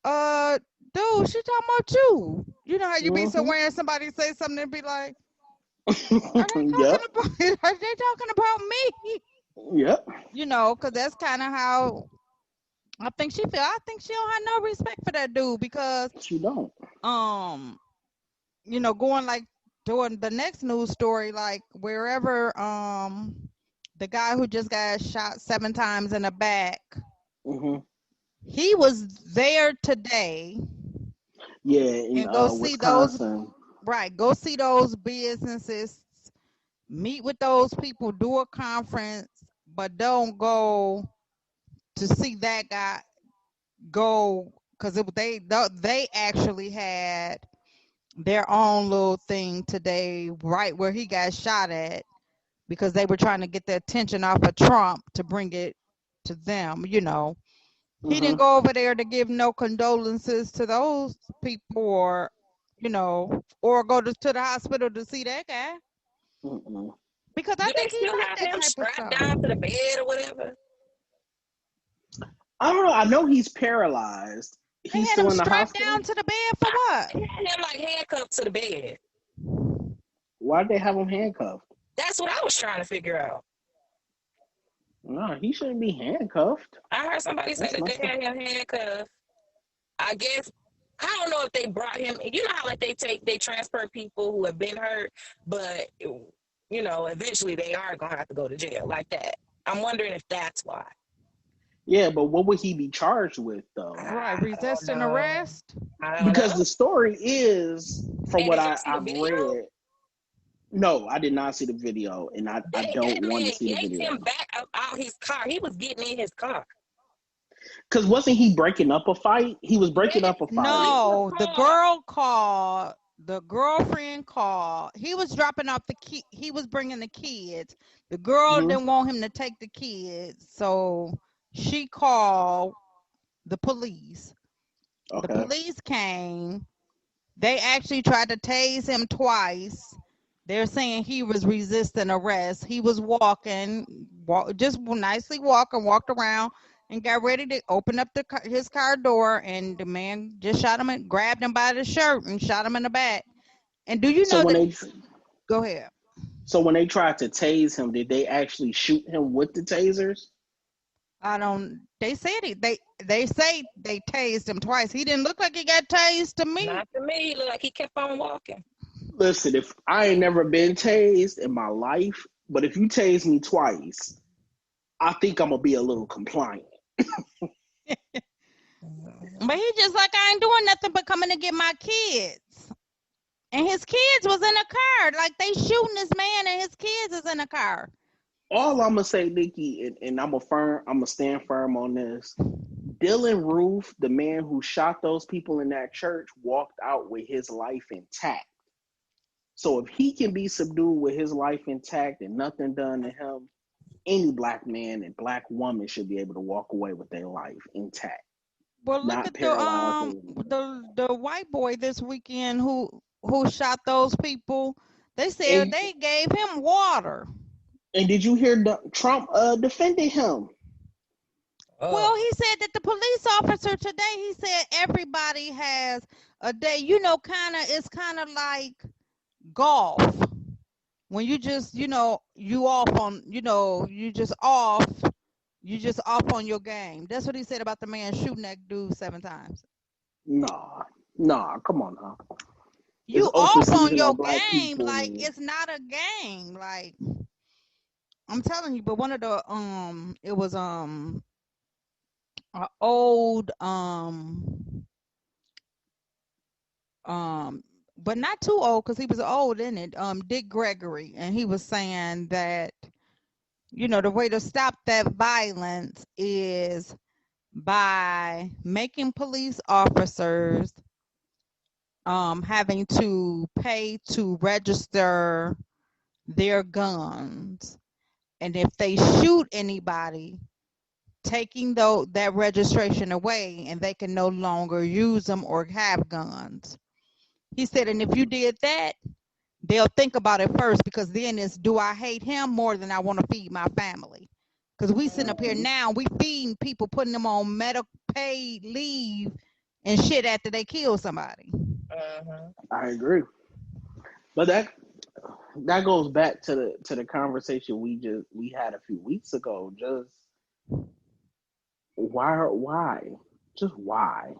uh dude, she talking about you. You know how you be Hmm. somewhere and somebody say something and be like, are they talking Yep. about are they talking about me? Yep. You know, because that's kind of how I think she feel. I think she don't have no respect for that dude because She don't. um you know, going like doing the next news story, like wherever the guy who just got shot 7 times in the back, Hmm. he was there today Yeah, in and go see those, Wisconsin. right, go see those businesses, meet with those people, do a conference, but don't go to see that guy go because they actually had their own little thing today right where he got shot at because they were trying to get the attention off of Trump to bring it to them, you know. He didn't Hmm. go over there to give no condolences to those people or, you know, or go to the hospital to see that guy Mm-mm. because I Do they think he still like have that him type of strapped stuff. down to the bed or whatever? I don't know. I know he's paralyzed. They He's had still him in the strapped hospital. down to the bed for what? They had him like handcuffed to the bed. Why did they have him handcuffed? That's what I was trying to figure out. No, he shouldn't be handcuffed. I heard somebody say That's that they messed up. had him handcuffed. I guess I don't know if they brought him. You know how like they transfer people who have been hurt, but you know eventually they are gonna have to go to jail like that. I'm wondering if that's why. Yeah, but what would he be charged with though? Right, I don't resisting know. arrest. I don't Because know. the story is, from And what did you see the I've video? read, no, I did not see the video, and I They don't that want man to see the yanked him video. back up out his car. He was getting in his car. Because wasn't he breaking up a fight? He was breaking Yes, up a the fight. police was No, the called. girl called. The girlfriend called. He was dropping off the key. He was bringing the kids. The girl Hmm. didn't want him to take the kids, so she called the police. The Okay. police came. They actually tried to tase him twice. They're saying he was resisting arrest. He was just nicely walking, walked around, and got ready to open up his car door. And the man just shot him and grabbed him by the shirt and shot him in the back. And do you So know when that? they Go ahead. so when they tried to tase him, did they actually shoot him with the tasers? I don't. They said it. They say they tased him twice. He didn't look like he got tased to me. Not to me. He looked like he kept on walking. Listen, if I ain't never been tased in my life, but if you tase me twice, I think I'm gonna be a little compliant. But he just like, I ain't doing nothing but coming to get my kids. And his kids was in a car. Like, they shooting this man and his kids is in a car. All I'm gonna say, Nikki, and I'm gonna stand firm on this. Dylan Roof, the man who shot those people in that church, walked out with his life intact. So if he can be subdued with his life intact and nothing done to him, any black man and black woman should be able to walk away with their life intact, Well, look not at paralyzed. Or the white boy this weekend who shot those people. They said and, they gave him water. and did you hear Trump defending him? Well, Oh, he said that the police officer today, he said everybody has a day, it's kind of like golf. When you just, you off on, you just off on your game. That's what he said about the man shooting that dude 7 times. Nah, come on now. It's You open off on season your on black game, like people. it's not a game. Like, I'm telling you, but one of the it was an old um but not too old because he was old in it, Dick Gregory, and he was saying that, the way to stop that violence is by making police officers having to pay to register their guns, and if they shoot anybody, taking that registration away, and they can no longer use them or have guns. He said, and if you did that, they'll think about it first, because then it's, do I hate him more than I want to feed my family? Because we sitting up here Mhm. now, we feeding people, putting them on medical paid leave and shit after they kill somebody. I agree, but that goes back to the conversation we had a few weeks ago. Just why, just why?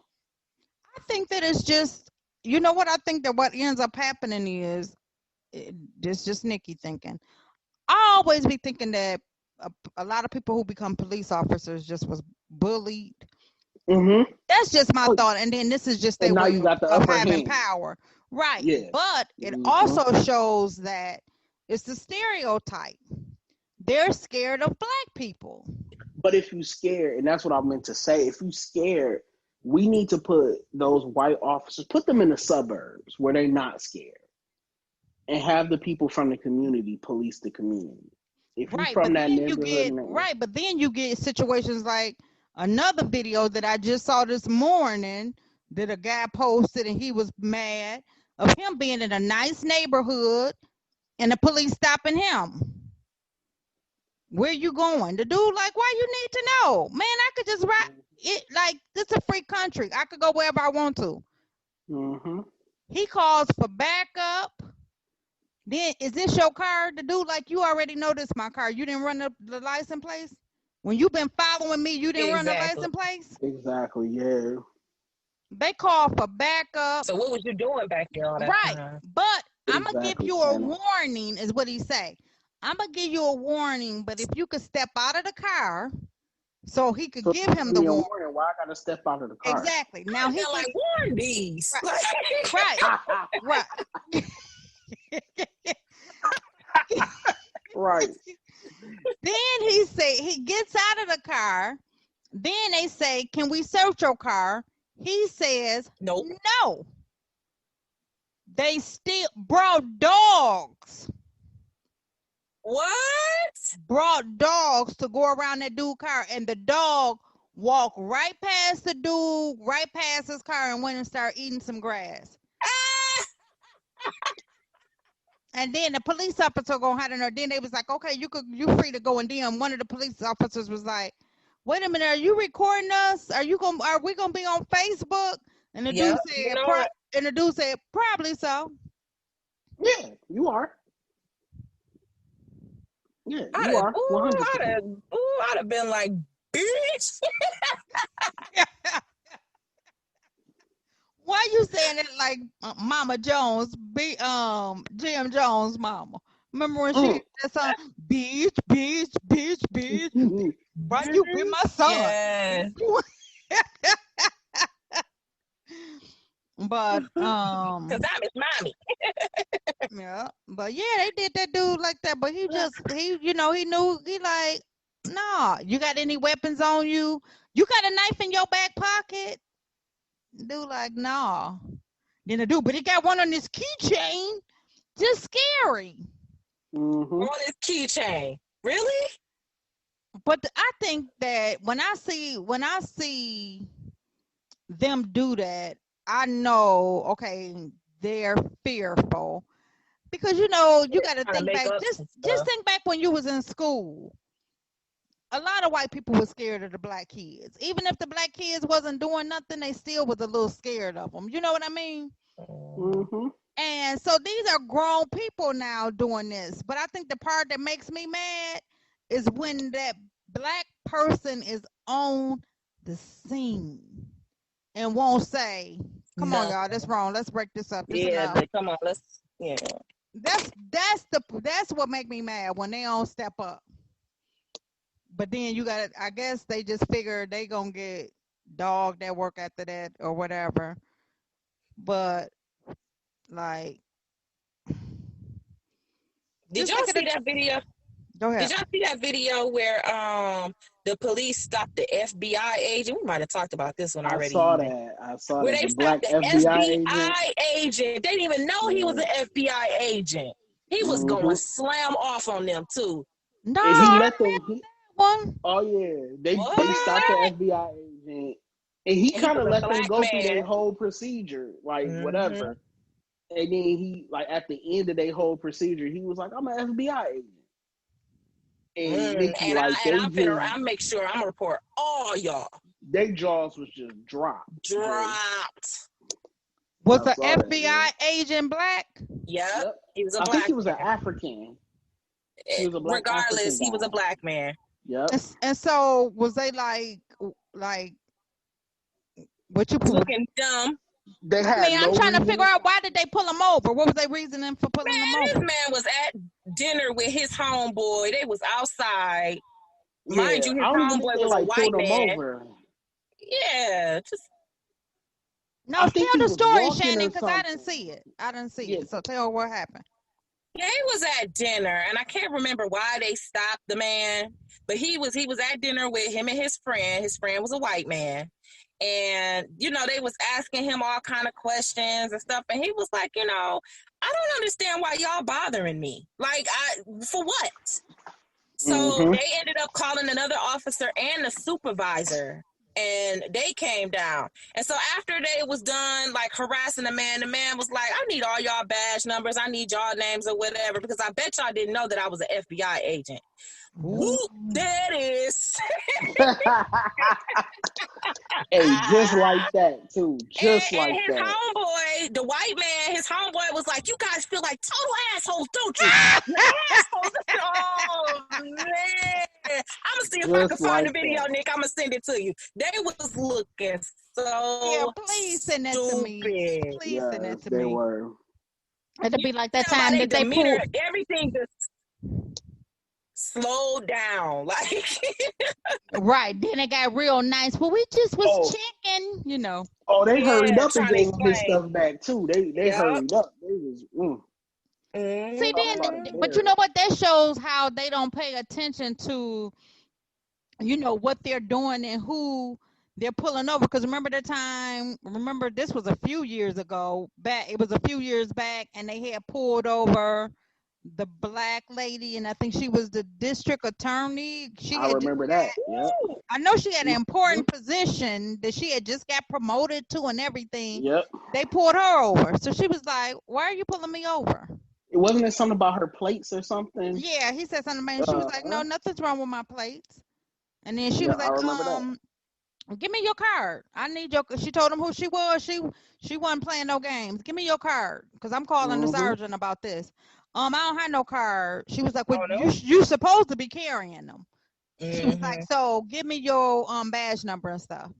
I think that it's just, you know what? I think that what ends up happening is, this just Nikki thinking. I always be thinking that a lot of people who become police officers just was bullied. Mm-hmm. That's just my Oh, thought. And then this is just and their now way you got the of upper having hand. power. Right. Yeah. But it Mm-hmm. also shows that it's the stereotype. They're scared of black people. But if you scared, and that's what I meant to say, if you scared, we need to put those white officers, put them in the suburbs where they're not scared, and have the people from the community police the community. If you Right. from But that then you neighborhood, get, right. But then you get situations like another video that I just saw this morning that a guy posted, and he was mad of him being in a nice neighborhood and the police stopping him. Where you going? The dude like, why you need to know? Man, I could just ride it, like, this is a free country. I could go wherever I want to. mm-hmm. He calls for backup. Then, is this your car? The dude like, you already know this my car. You didn't run the license plates? When you been following me, you didn't run the exactly. license plates? Exactly. Yeah. They call for backup. So what was you doing back there all that Right. time? But I'm going to give Exactly. you a warning, is what he say. I'm going to give you a warning, but if you could step out of the car so he could So give him the warning. Why I gotta step out of the car? Exactly. Now he like warn these. right. Right. Right. Then he say he gets out of the car. Then they say, "Can we search your car?" He says, Nope. "No." They still brought dogs. What? Brought dogs to go around that dude's car, and the dog walked right past the dude, right past his car, and went and started eating some grass. And then the police officer gonna have to know. Then they was like, "Okay, you free to go." And then one of the police officers was like, "Wait a minute, are you recording us? Are we gonna be on Facebook?" And the dude said, and the dude said, "Probably so." Yeah, you are. Yeah, you are. 100%. I'd have been like, bitch. Why you saying it like Mama Jones, Jim Jones' mama? Remember when she did that song, bitch, bitch, bitch, bitch, why you be my son? Yeah. But because I'm his mommy. Yeah, but yeah, they did that dude like that. But he knew he like, nah. You got any weapons on you? You got a knife in your back pocket? Dude like, nah. Then the dude, but he got one on his keychain. Just scary. On his keychain, really? But I think that when I see them do that, I know, okay, they're fearful. Because you got to think back. Just think back when you was in school. A lot of white people were scared of the black kids. Even if the black kids wasn't doing nothing, they still was a little scared of them. You know what I mean? Mm-hmm. And so these are grown people now doing this. But I think the part that makes me mad is when that black person is on the scene and won't say, "Come on, y'all, that's wrong. Let's break this up." Come on, That's what make me mad when they don't step up. But then I guess they just figure they gonna get dogged at work after that or whatever. But like, did y'all see that video? Go ahead. Did y'all see that video where the police stopped the FBI agent? We might have talked about this one already. I saw where that. They the black FBI agent. They didn't even know he was an FBI agent. He was going slam off on them too. No, he let them. One. Oh yeah, they stopped the FBI agent, and he kind of let them go through their whole procedure, like whatever. And then he, like, at the end of their whole procedure, he was like, "I'm an FBI agent." And Nikki, I'll make sure I'm gonna report all y'all. Their jaws was just dropped. Was the FBI agent black? Yep. He was a black. I think he was an African. He was a black. Regardless, he was a black man. Yep. And so was they like what you looking dumb? I'm trying to figure out, why did they pull him over? What was their reasoning for pulling him over? This man was at dinner with his homeboy. They was outside. Mind you, his homeboy was a white man. Over. Yeah, just. No, tell the story, Shannon, because I didn't see it. So tell what happened. Yeah, he was at dinner, and I can't remember why they stopped the man, but he was at dinner with him and his friend. His friend was a white man. And, they was asking him all kind of questions and stuff. And he was like, I don't understand why y'all bothering me. Like, for what? So they ended up calling another officer and the supervisor. And they came down. And so after they was done, like, harassing the man was like, I need all y'all badge numbers. I need y'all names or whatever, because I bet y'all didn't know that I was an FBI agent. Whoop, there it is. Hey, just like that, too. Just and like his that. Homeboy, the white man, his homeboy was like, you guys feel like total assholes, don't you? Assholes. Oh, man. I'm going to see if I can find the video, Nick. I'm going to send it to you. They was looking so Yeah, please send that to me. Please send that to me. They were. It'll be like that time that they pulled. Everything just... slow down. Like, Right. Then it got real nice. Well, we just was checking, Oh, they hurried yeah, up and trying to gave him his explain. stuff back too. They Yep. hurried up. They was See, talk about then, but you know what? That shows how they don't pay attention to, what they're doing and who they're pulling over. Because remember this was a few years ago back. It was a few years back, and they had pulled over the black lady, and I think she was the district attorney. I remember that. Yeah. I know she had an important position that she had just got promoted to and everything. Yep. They pulled her over. So she was like, "Why are you pulling me over?" It wasn't it something about her plates or something? Yeah, he said something about it. She was like, "No, nothing's wrong with my plates." And then she was I like, remember that. "Give me your card. I need your." She told him who she was. She wasn't playing no games. "Give me your card, because I'm calling the sergeant about this." I don't have no card. She was like, "Well, you supposed to be carrying them." She was like, "So give me your badge number and stuff."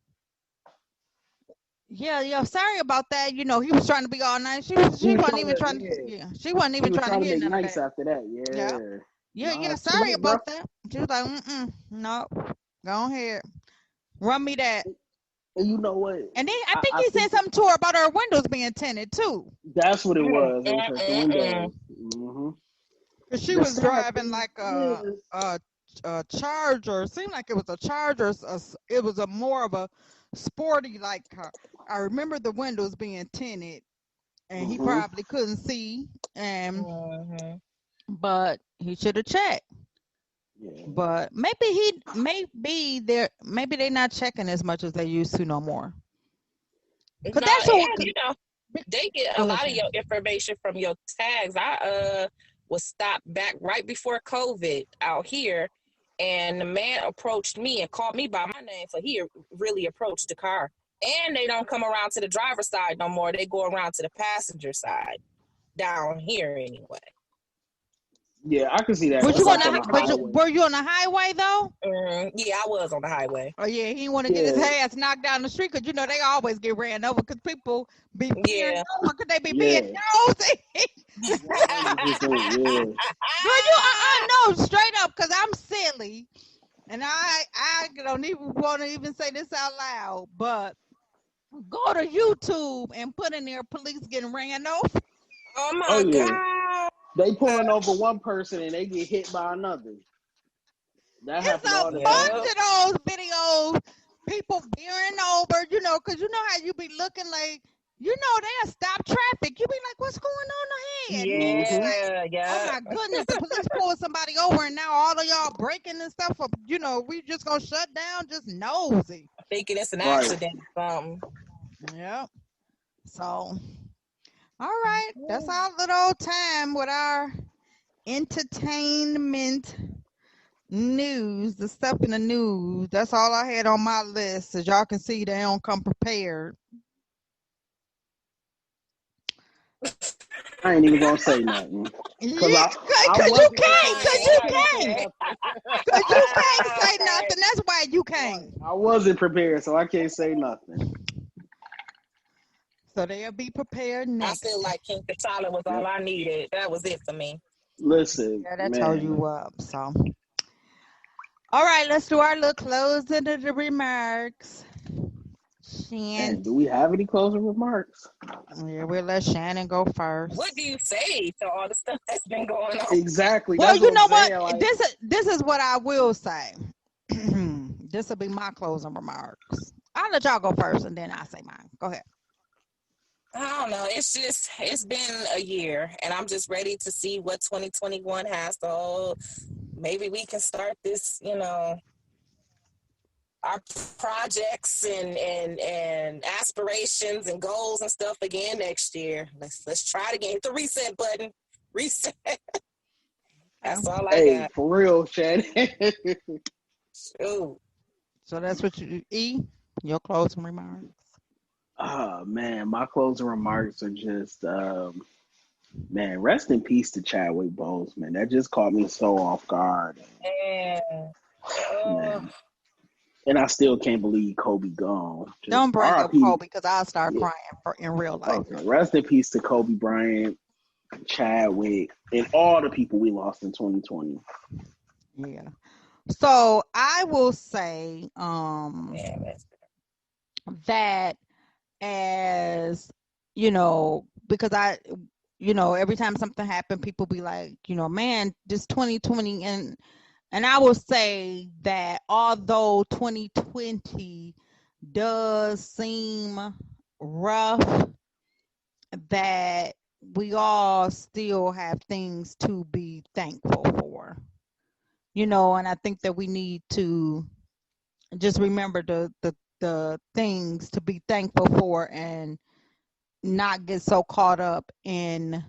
Yeah. Sorry about that. He was trying to be all nice. She wasn't even trying to. Yeah, she wasn't even trying to hear make none nice of that. after that. Yeah. Sorry about that. She was like, no, go ahead, run me that. And you know what? And then I think he said something to her about her windows being tinted too. That's what it was. It was her windows. Cause she was driving like a Charger. It seemed like it was a Charger. It was a more of a sporty like car. I remember the windows being tinted, and he probably couldn't see. And but he should have checked. Yeah. But maybe they're not checking as much as they used to no more. No, that's what they get a lot of your information from your tags. I was stopped back right before COVID out here, and the man approached me and called me by my name, so he really approached the car. And they don't come around to the driver's side no more. They go around to the passenger side down here anyway. Yeah, I can see that. Were you on the highway though? Yeah, I was on the highway. Oh yeah, he didn't want to get his ass knocked down the street because they always get ran over because people be peering over because they be being nosy. No, straight up, because I'm silly, and I don't even want to even say this out loud, but go to YouTube and put in there police getting ran over. Oh my God. They pulling over one person and they get hit by another. That it's a bunch of those videos, people veering over, because how you be looking like, they'll stop traffic. You be like, what's going on ahead? Oh my goodness, the police pulled somebody over and now all of y'all breaking and stuff. We just gonna shut down, just nosy. Thinking it's an accident or something. Yep. So. All right, that's our little time with our entertainment news, the stuff in the news. That's all I had on my list. As y'all can see, they don't come prepared. I ain't even gonna say nothing. Because you can't say nothing. That's why you can't. I wasn't prepared, so I can't say nothing. So they'll be prepared next. I feel like King T'Challa was all I needed. That was it for me. Listen, that told you up. So, all right, let's do our little closing of the remarks. Shannon, do we have any closing remarks? Yeah, we'll let Shannon go first. What do you say to all the stuff that's been going on? Exactly. Well, you know what? Like, this is what I will say. This will be my closing remarks. I'll let y'all go first, and then I'll say mine. Go ahead. I don't know. It's been a year, and I'm just ready to see what 2021 has to hold. Maybe we can start this, our projects and aspirations and goals and stuff again next year. Let's try it again. Hit the reset button. Reset. That's all I got. For real, Shannon. Ooh. So that's what you do. Your closing remarks. Oh man, my closing remarks are just man, rest in peace to Chadwick Boseman. That just caught me so off guard. Man. And I still can't believe Kobe gone. Just don't bring up Kobe because I'll start crying in real life. Okay. Rest in peace to Kobe Bryant, Chadwick, and all the people we lost in 2020. Yeah. So I will say Yeah, that's that as because every time something happened, people be like, man, this 2020, and I will say that although 2020 does seem rough, that we all still have things to be thankful for. And I think that we need to just remember the things to be thankful for and not get so caught up in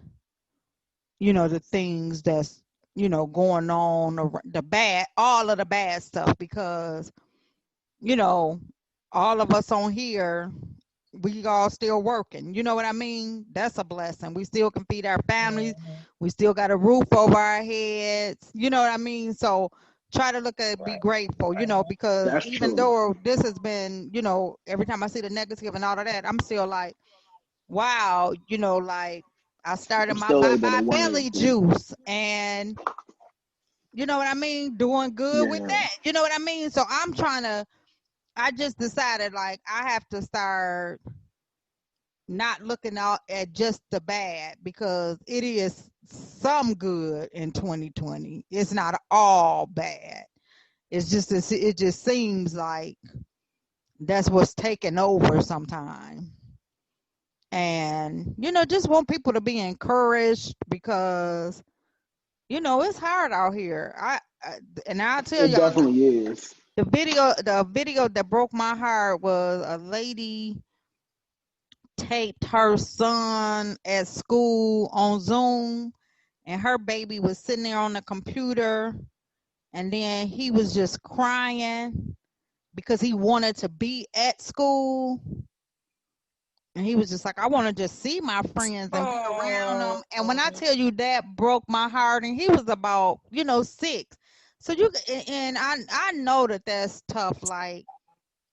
the things that's going on, or the bad, all of the bad stuff, because you know all of us on here, we all still working. You know what I mean? That's a blessing. We still can feed our families. mhm, We still got a roof over our heads. You know what I mean? So try to look at, be right, grateful, right. because That's even true. though this has been, every time I see the negative and all of that, I'm still like, wow, like I started I'm my still bye able to bye belly win. juice, and you know what I mean, doing good with Yeah, that. You know what I mean? So I just decided, like, I have to start not looking out at just the bad, because it is some good in 2020. It's not all bad. It just seems like that's what's taking over sometimes. And just want people to be encouraged, because it's hard out here. And I'll tell it y'all, definitely is. the video that broke my heart was a lady taped her son at school on Zoom, and her baby was sitting there on the computer, and then he was just crying because he wanted to be at school. And he was just like, I want to just see my friends and be around them. Oh, And when I tell you, that broke my heart, and he was about, 6. So and I know that that's tough. Like,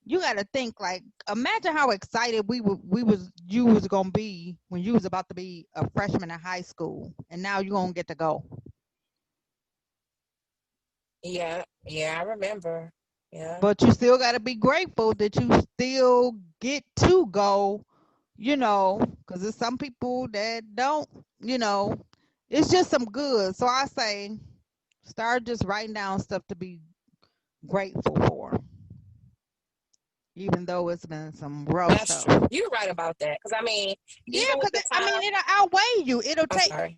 you got to think, like, imagine how excited you was gonna be when you was about to be a freshman in high school, and now you gonna get to go. yeah, yeah, I remember. Yeah. But you still got to be grateful that you still get to go. Because there's some people that don't. You know, it's just some good. So I say, start just writing down stuff to be grateful for, even though it's been some rough That's stuff. true. You're right about that. Because I mean, Yeah, even with because the I mean, time, it'll outweigh you. I'm sorry.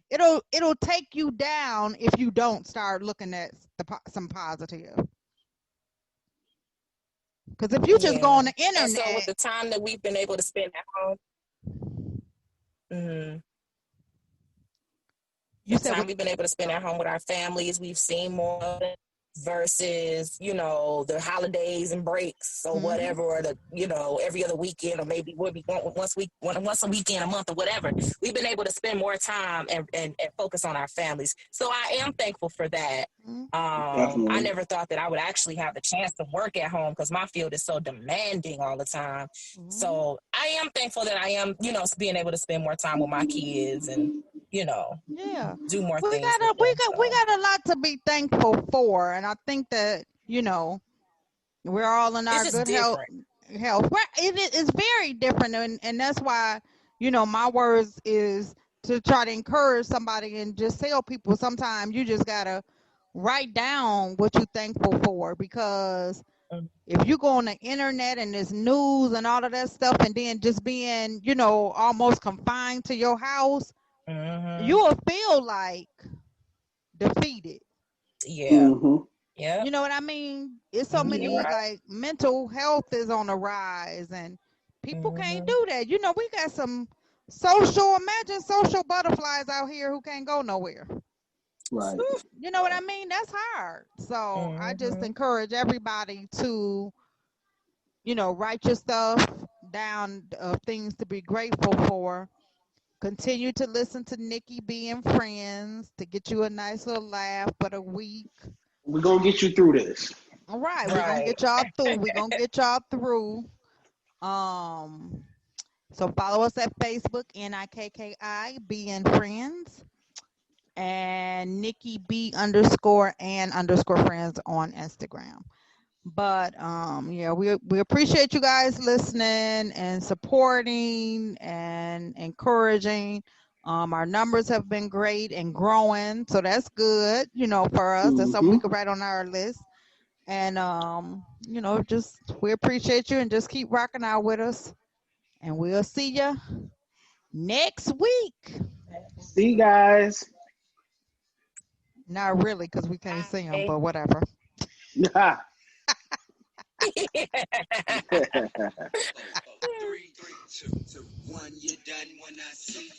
It'll take you down if you don't start looking at some positive. Because if you just go Yeah. on the And so with internet, the time that we've been able to spend at home, mm, you the said time what? we've been able to spend at home with our families, we've seen more of it versus, the holidays and breaks or Hmm. whatever, or every other weekend, or maybe we'll be once a weekend, a month, or whatever. We've been able to spend more time and focus on our families. So I am thankful for that. I definitely. never thought that I would actually have the chance to work at home because my field is so demanding all the time. Hmm. So I am thankful that I am, being able to spend more time with my kids and, you know, Yeah, do more we things with got a we them. got we So got a lot to be thankful for, and I think that we're all in it's our just good health. different. It's very different, and that's why my words is to try to encourage somebody and just tell people, sometimes you just gotta write down what you're thankful for, because if you go on the internet and there's news and all of that stuff, and then just being almost confined to your house, you Mm-hmm. will feel like defeated. Yeah. Hmm. Yep. You know what I mean? It's so You're Yeah. many, right. like, mental health is on the rise, and people can't Mm-hmm. do that. We got some imagine social butterflies out here who can't go nowhere. Right. You know what I mean? That's hard. So I just Mm-hmm. encourage everybody to, write your stuff down of things to be grateful for. Continue to listen to Nikki B and Friends to get you a nice little laugh for the week. We're gonna get you through this. All right, we're gonna Right. get y'all through. We're gonna get y'all through. Um, so follow us at Facebook, NIKKI B and Friends. and Nikki B _and_friends on Instagram. But yeah, we appreciate you guys listening and supporting and encouraging. Our numbers have been great and growing, so that's good, for us. That's something we could write on our list. And just we appreciate you and just keep rocking out with us. And we'll see you next week. See you guys. Not really, because we can't see them, Bye. but whatever. 3, 2, 2, 1, you're done when I see.